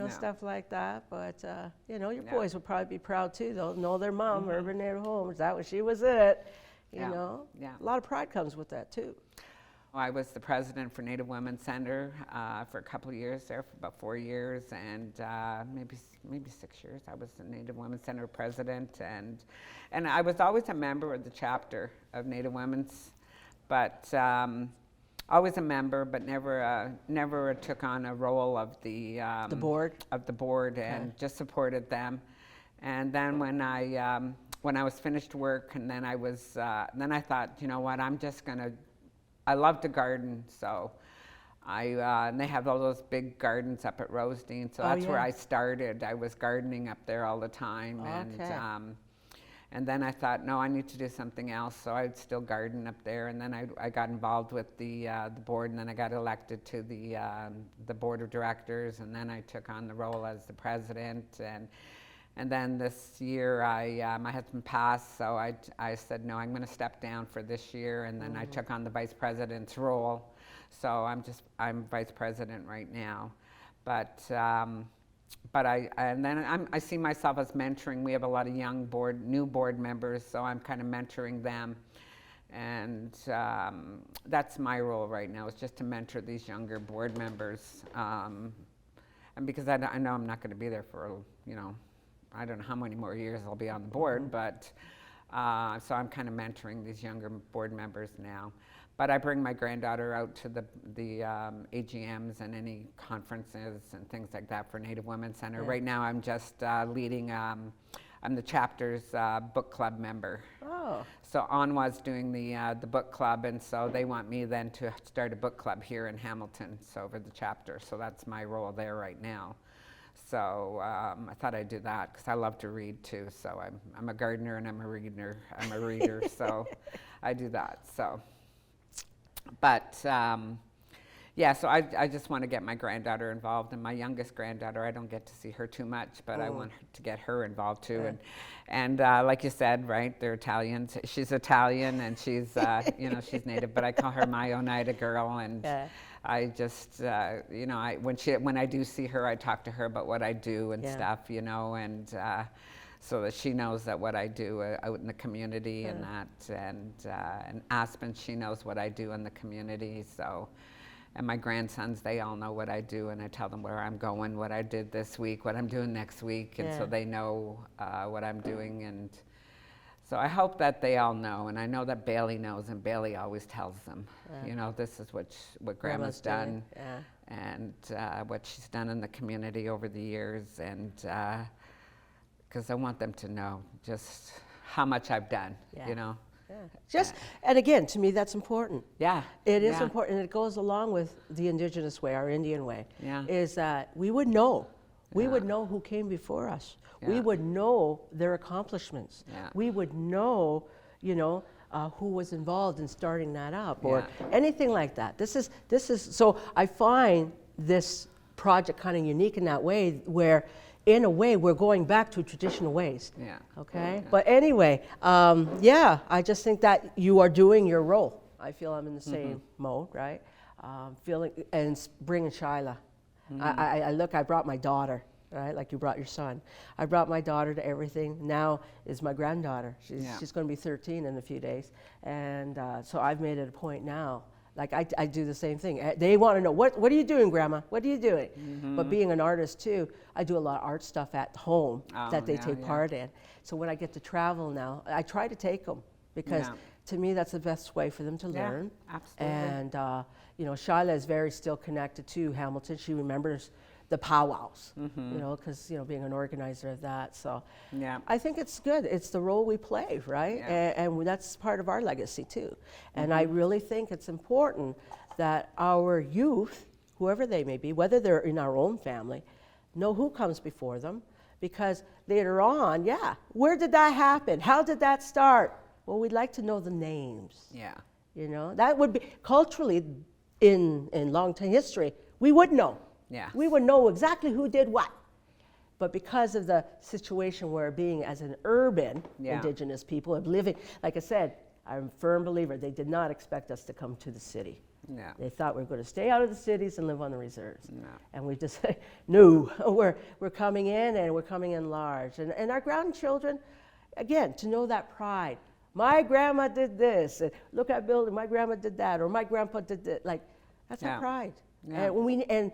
stuff like that. But your boys will probably be proud too. They'll know their mom, urban neighborhood home. That was she was it. A lot of pride comes with that too. I was the president for Native Women's Center for a couple of years there, for about 4 years, and maybe 6 years. I was the Native Women's Center president, and I was always a member of the chapter of Native Women's, but always a member, but never took on a role of the board, and just supported them. And then when I was finished work, and then I thought, what, I love to garden, so and they have all those big gardens up at Rosedale, so that's where I started. I was gardening up there all the time, and then I thought, no, I need to do something else, so I'd still garden up there, and then I got involved with the board, and then I got elected to the board of directors, and then I took on the role as the president, and then this year, my husband passed, so I said, no, I'm going to step down for this year, and then I took on the vice president's role. So I'm vice president right now, but I see myself as mentoring. We have a lot of new board members, so I'm kind of mentoring them, and that's my role right now, is just to mentor these younger board members, and because I know I'm not going to be there for I don't know how many more years I'll be on the board, but so I'm kind of mentoring these younger board members now. But I bring my granddaughter out to the AGMs and any conferences and things like that for Native Women's Center. Right now I'm just leading, I'm the chapter's book club member. Oh. So Anwa's doing the book club, and so they want me then to start a book club here in Hamilton, so over the chapter. So that's my role there right now. So I thought I'd do that because I love to read too. So I'm a gardener and I'm a reader. So I do that. So, but Yeah, so I just want to get my granddaughter involved, and my youngest granddaughter, I don't get to see her too much, but I want to get her involved too. Yeah. And like you said, right, they're Italians. She's Italian, and she's, she's native, but I call her my Oneida girl, and Yeah. I just, when I do see her, I talk to her about what I do and stuff, and so that she knows that what I do out in the community and that, and Aspen, she knows what I do in the community, so. And my grandsons, they all know what I do, and I tell them where I'm going, what I did this week, what I'm doing next week, and so they know what I'm doing. And so I hope that they all know, and I know that Bailey knows, and Bailey always tells them, this is what Grandma's done, and what she's done in the community over the years, and because I want them to know just how much I've done, Yeah. And again, to me, that's important. Yeah. It is important, and it goes along with the Indigenous way, our Indian way, is that we would know. We would know who came before us. We would know their accomplishments. We would know, who was involved in starting that up or anything like that. This is, so I find this project kind of unique in that way where in a way, we're going back to traditional ways. Yeah. Okay? Yeah. But anyway, I just think that you are doing your role. I feel I'm in the same mode, right? Feeling and bringing Shyla. I brought my daughter, right? Like you brought your son. I brought my daughter to everything. Now is my granddaughter. She's going to be 13 in a few days. And so I've made it a point now. Like I do the same thing. They want to know, what are you doing, Grandma? What are you doing? But being an artist too, I do a lot of art stuff at home that they take part in. So when I get to travel now, I try to take them because to me that's the best way for them to learn. Absolutely. And Shyla is very still connected to Hamilton. She remembers the powwows, because being an organizer of that. So I think it's good. It's the role we play, right? And that's part of our legacy too. And I really think it's important that our youth, whoever they may be, whether they're in our own family, know who comes before them, because later on, where did that happen? How did that start? Well, we'd like to know the names. Yeah. That would be culturally in long-term history, we would know. Yeah. We would know exactly who did what. But because of the situation we're being as an urban Indigenous people of living, like I said, I'm a firm believer, they did not expect us to come to the city. No. They thought we were going to stay out of the cities and live on the reserves. No. And we just say, no, we're coming in, and we're coming in large. And our grandchildren, again, to know that pride. My grandma did this, and look at building, my grandma did that, or my grandpa did that. Like, that's our pride. Yeah. And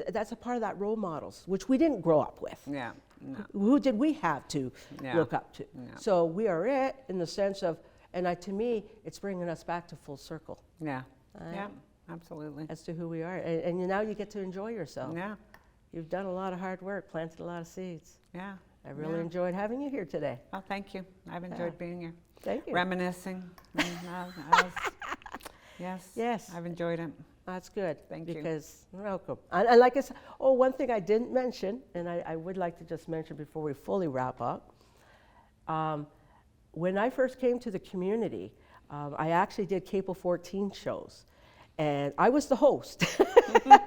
that's a part of that role models, which we didn't grow up with. Yeah. No. Who did we have to look up to? No. So we are it in the sense of, and to me, it's bringing us back to full circle. Yeah. Absolutely. As to who we are. And now you get to enjoy yourself. Yeah. You've done a lot of hard work, planted a lot of seeds. Yeah. I really enjoyed having you here today. Oh, thank you. I've enjoyed being here. Thank you. Reminiscing. Yes. I've enjoyed it. That's good. Thank you. Because, you're welcome. And like I said, one thing I didn't mention, and I would like to just mention before we fully wrap up, when I first came to the community, I actually did Cable 14 shows. And I was the host,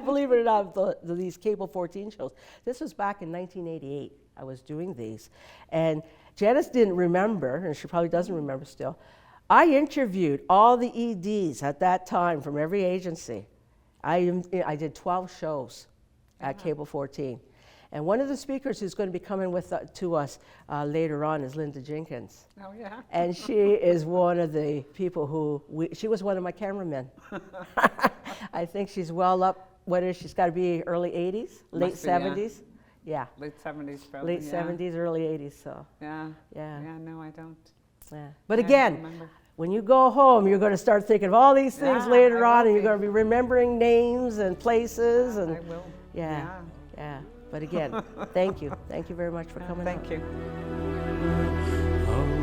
believe it or not, these Cable 14 shows. This was back in 1988. I was doing these. And Janice didn't remember, and she probably doesn't remember still, I interviewed all the EDs at that time from every agency. I did 12 shows at Cable 14. And one of the speakers who's going to be coming to us later on is Linda Jenkins. Oh, yeah. And she is one of the people she was one of my cameramen. I think she's well up, she's got to be early 80s, late 70s. Yeah. Late 70s, probably. Late 70s, early 80s, so. Yeah. Yeah. Yeah, no, I don't. Yeah. But again, when you go home, you're going to start thinking of all these things later on, and you're going to be remembering names and places. And I will. Yeah. But again, thank you. Thank you very much for coming. Thank you. Oh.